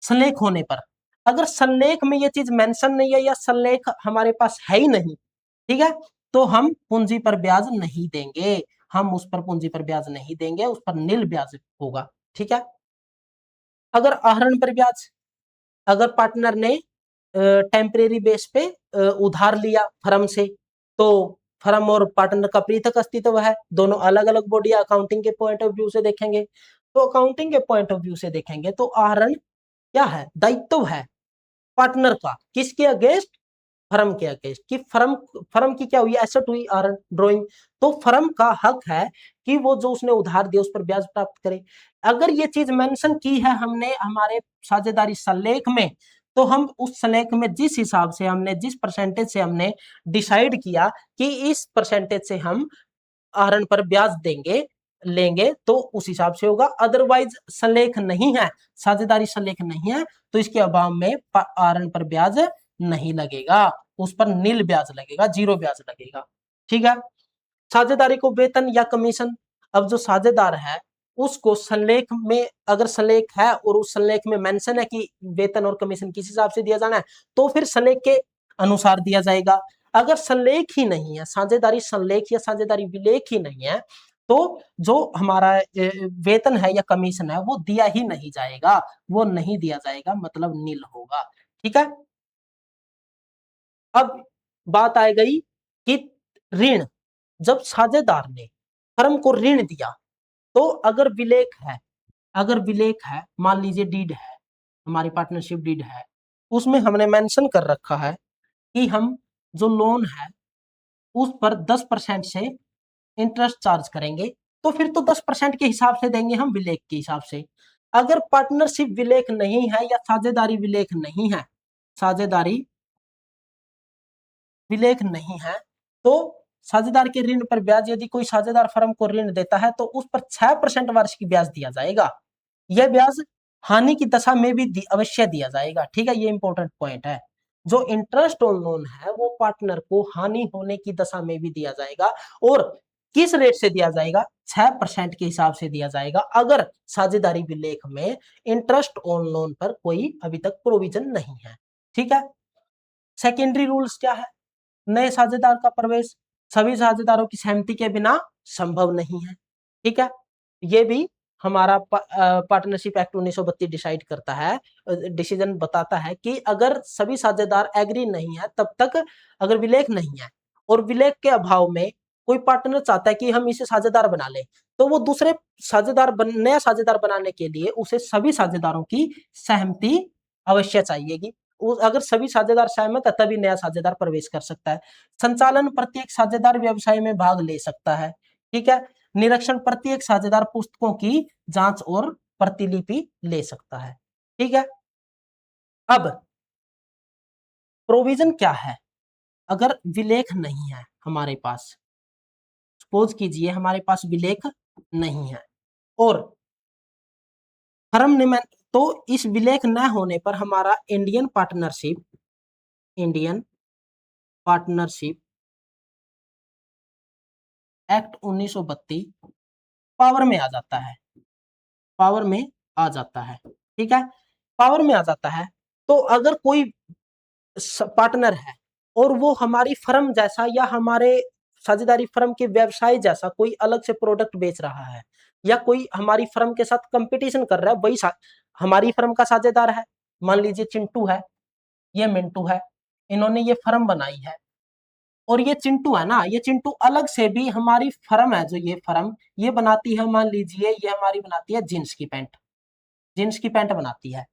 संलेख होने पर। अगर संलेख में ये चीज मेंशन नहीं है या संलेख हमारे पास है ही नहीं, ठीक है, तो हम पूंजी पर ब्याज नहीं देंगे, हम उस पर पूंजी पर ब्याज नहीं देंगे, उस पर नील ब्याज होगा। ठीक है। अगर आहरण पर ब्याज, अगर पार्टनर ने टेम्परेरी बेस पे उधार लिया फर्म से, तो फर्म और पार्टनर का पृथक अस्तित्व है, दोनों अलग अलग बॉडी, अकाउंटिंग के पॉइंट ऑफ व्यू से देखेंगे, तो अकाउंटिंग के पॉइंट ऑफ व्यू से देखेंगे तो आहरण क्या है, दायित्व है पार्टनर का, किसके अगेंस्ट, फर्म के अगेंस्ट, कि फर्म की क्या हुई, एसेट हुई आहरण ड्रॉइंग, तो फर्म का हक है कि वो जो उसने उधार दिया उस पर ब्याज प्राप्त करे। अगर ये चीज मेंशन की है हमने हमारे साझेदारी सलेख में, तो हम उस सलेख में जिस हिसाब से हमने, जिस परसेंटेज से हमने डिसाइड किया कि इस परसेंटेज से हम आहरण पर ब्याज देंगे लेंगे, तो उस हिसाब से होगा। अदरवाइज सलेख नहीं है, साझेदारी सलेख नहीं है, तो इसके अभाव में आहरण पर ब्याज नहीं लगेगा, उस पर नील ब्याज लगेगा, जीरो ब्याज लगेगा। ठीक है। साझेदारी को वेतन या कमीशन, अब जो साझेदार है उसको संलेख में, अगर संलेख है और उस संलेख में मेंशन है कि वेतन और कमीशन किस हिसाब से दिया जाना है, तो फिर संलेख के अनुसार दिया जाएगा। अगर संलेख ही नहीं है, साझेदारी संलेख या साझेदारी विलेख ही नहीं है, तो जो हमारा वेतन है या कमीशन है वो दिया ही नहीं जाएगा, वो नहीं दिया जाएगा, मतलब नील होगा। ठीक है। अब बात आ गई कि ऋण, जब साझेदार ने फर्म को ऋण दिया, तो अगर विलेख है, अगर विलेख है, मान लीजिए डीड है, हमारी पार्टनरशिप डीड है, उसमें हमने मेंशन कर रखा है कि हम जो लोन है उस पर 10% से इंटरेस्ट चार्ज करेंगे, तो फिर तो 10% के हिसाब से देंगे हम, विलेख के हिसाब से। अगर पार्टनरशिप विलेख नहीं है या साझेदारी विलेख नहीं है, साझेदारी विलेख नहीं है, तो साझेदार के ऋण पर ब्याज, यदि कोई साझेदार फर्म को ऋण देता है तो उस पर 6% वार्षिक ब्याज दिया जाएगा। यह ब्याज हानि की दशा में भी अवश्य दिया जाएगा। ठीक है, ये इंपॉर्टेंट पॉइंट है। जो इंटरेस्ट ऑन लोन है वो पार्टनर को हानि होने की दशा में भी दिया जाएगा, और किस रेट से दिया जाएगा, 6% के हिसाब से दिया जाएगा, अगर साझेदारी विलेख में इंटरेस्ट ऑन लोन पर कोई अभी तक प्रोविजन नहीं है। ठीक है। सेकेंडरी रूल्स क्या है, नए साझेदार का प्रवेश सभी साझेदारों की सहमति के बिना संभव नहीं है। ठीक है। ये भी हमारा पार्टनरशिप एक्ट 1932 डिसाइड करता है, डिसीजन बताता है कि अगर सभी साझेदार एग्री नहीं है तब तक, अगर विलेख नहीं है और विलेख के अभाव में कोई पार्टनर चाहता है कि हम इसे साझेदार बना ले, तो वो दूसरे नया साझेदार बनाने के लिए उसे सभी साझेदारों की सहमति अवश्य चाहिएगी। अगर सभी साझेदार सहमत है तभी नया साझेदार प्रवेश कर सकता है। संचालन प्रत्येक साझेदार व्यवसाय में भाग ले सकता है। ठीक है। निरीक्षण प्रत्येक साझेदार पुस्तकों की जांच और प्रतिलिपि ले सकता है। ठीक है। अब प्रोविजन क्या है, अगर विलेख नहीं है हमारे पास, सपोज कीजिए हमारे पास विलेख नहीं है और फर्म ने, तो इस विलेख न होने पर हमारा इंडियन पार्टनरशिप एक्ट 1932 पावर में आ जाता है, पावर में आ जाता है। ठीक है। पावर में आ जाता है, तो अगर कोई पार्टनर है और वो हमारी फर्म जैसा या हमारे साझेदारी फर्म के व्यवसाय जैसा कोई अलग से प्रोडक्ट बेच रहा है, या कोई हमारी फर्म के साथ कंपटीशन कर रहा है, वही हमारी फर्म का साझेदार है, मान लीजिए चिंटू है, ये मिंटू है, इन्होंने ये फर्म बनाई है, और ये चिंटू है ना, ये चिंटू अलग से भी हमारी फर्म है, जो ये फर्म ये बनाती है, मान लीजिए ये हमारी बनाती है जींस की पैंट, जींस की पैंट बनाती है।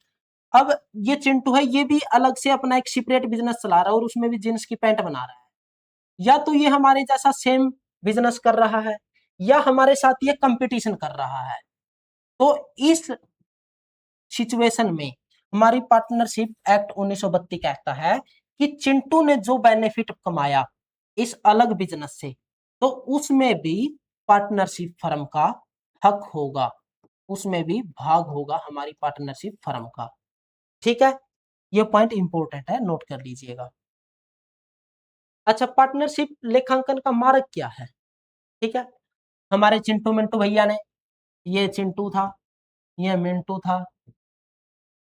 अब ये चिंटू है, ये भी अलग से अपना एक सेपरेट बिजनेस चला रहा है और उसमें भी जींस की पैंट बना रहा है, या तो ये हमारे जैसा सेम बिजनेस कर रहा है या हमारे साथ ये कंपटीशन कर रहा है। तो इस सिचुएशन में हमारी पार्टनरशिप एक्ट 1932 कहता है कि चिंटू ने जो बेनिफिट कमाया इस अलग बिजनेस से, तो उसमें भी पार्टनरशिप फर्म का हक होगा, उसमें भी भाग होगा हमारी पार्टनरशिप फर्म का। ठीक है। ये पॉइंट इंपॉर्टेंट है, नोट कर लीजिएगा। अच्छा, पार्टनरशिप लेखांकन का मार्ग क्या है। ठीक है। हमारे चिंटू मिंटू भैया ने, ये चिंटू था, ये मिंटू था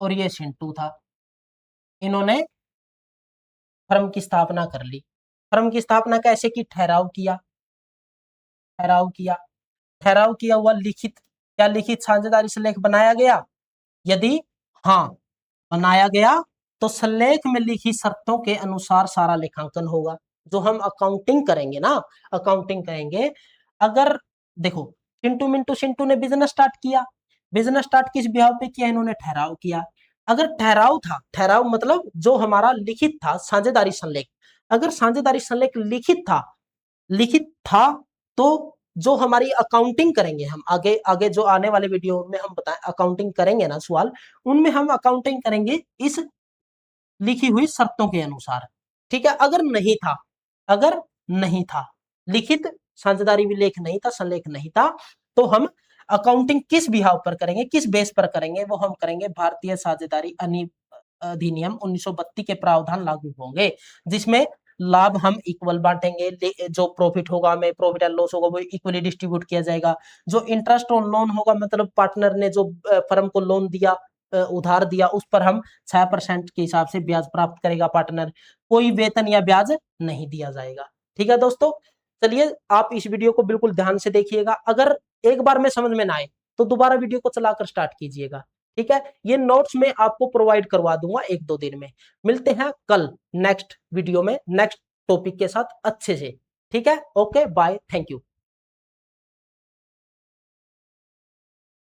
और ये चिंटू था, इन्होंने फर्म की स्थापना कर ली। फर्म की स्थापना कैसे की? ठहराव किया, ठहराव किया, ठहराव किया हुआ लिखित, क्या लिखित साझेदारी संलेख बनाया गया? यदि हाँ बनाया गया तो संलेख में लिखी शर्तों के अनुसार सारा लेखांकन होगा। जो हम अकाउंटिंग करेंगे ना, अकाउंटिंग करेंगे, अगर देखो चिंटू मिंटू सिंटू ने बिजनेस स्टार्ट किया, बिजनेस स्टार्ट किस बिहाव पे किया? इन्होंने ठहराव किया। अगर ठहराव था, ठहराव मतलब जो हमारा लिखित था साझेदारी संलेख, अगर साझेदारी संलेख लिखित था, लिखित था, तो जो हमारी अकाउंटिंग करेंगे हम आगे आगे जो आने वाले वीडियो में हम बताएं अकाउंटिंग करेंगे ना सवाल, उनमें हम अकाउंटिंग करेंगे इस लिखी हुई शर्तों के अनुसार। ठीक है, अगर नहीं था, अगर नहीं था लिखित साझेदारी विलेख नहीं था, संलेख नहीं था, तो हम अकाउंटिंग किस बिहाव पर करेंगे, किस बेस पर करेंगे? वो हम करेंगे भारतीय साझेदारी अधिनियम 1932 के प्रावधान लागू होंगे, जिसमें लाभ हम इक्वल बांटेंगे, जो प्रॉफिट होगा हमें प्रॉफिट एंड लॉस होगा वो इक्वली डिस्ट्रीब्यूट किया जाएगा, जो इंटरेस्ट ऑन लोन होगा मतलब पार्टनर ने जो फर्म को लोन दिया, उधार दिया, उस पर हम 6% के हिसाब से ब्याज प्राप्त करेगा पार्टनर, कोई वेतन या ब्याज नहीं दिया जाएगा। ठीक है दोस्तों, चलिए आप इस वीडियो को बिल्कुल ध्यान से देखिएगा, अगर एक बार में समझ में ना आए तो दोबारा वीडियो को चलाकर स्टार्ट कीजिएगा। ठीक है, ये नोट्स में आपको प्रोवाइड करवा दूंगा 1-2 दिन में। मिलते हैं कल नेक्स्ट वीडियो में नेक्स्ट टॉपिक के साथ अच्छे से। ठीक है, ओके बाय, थैंक यू।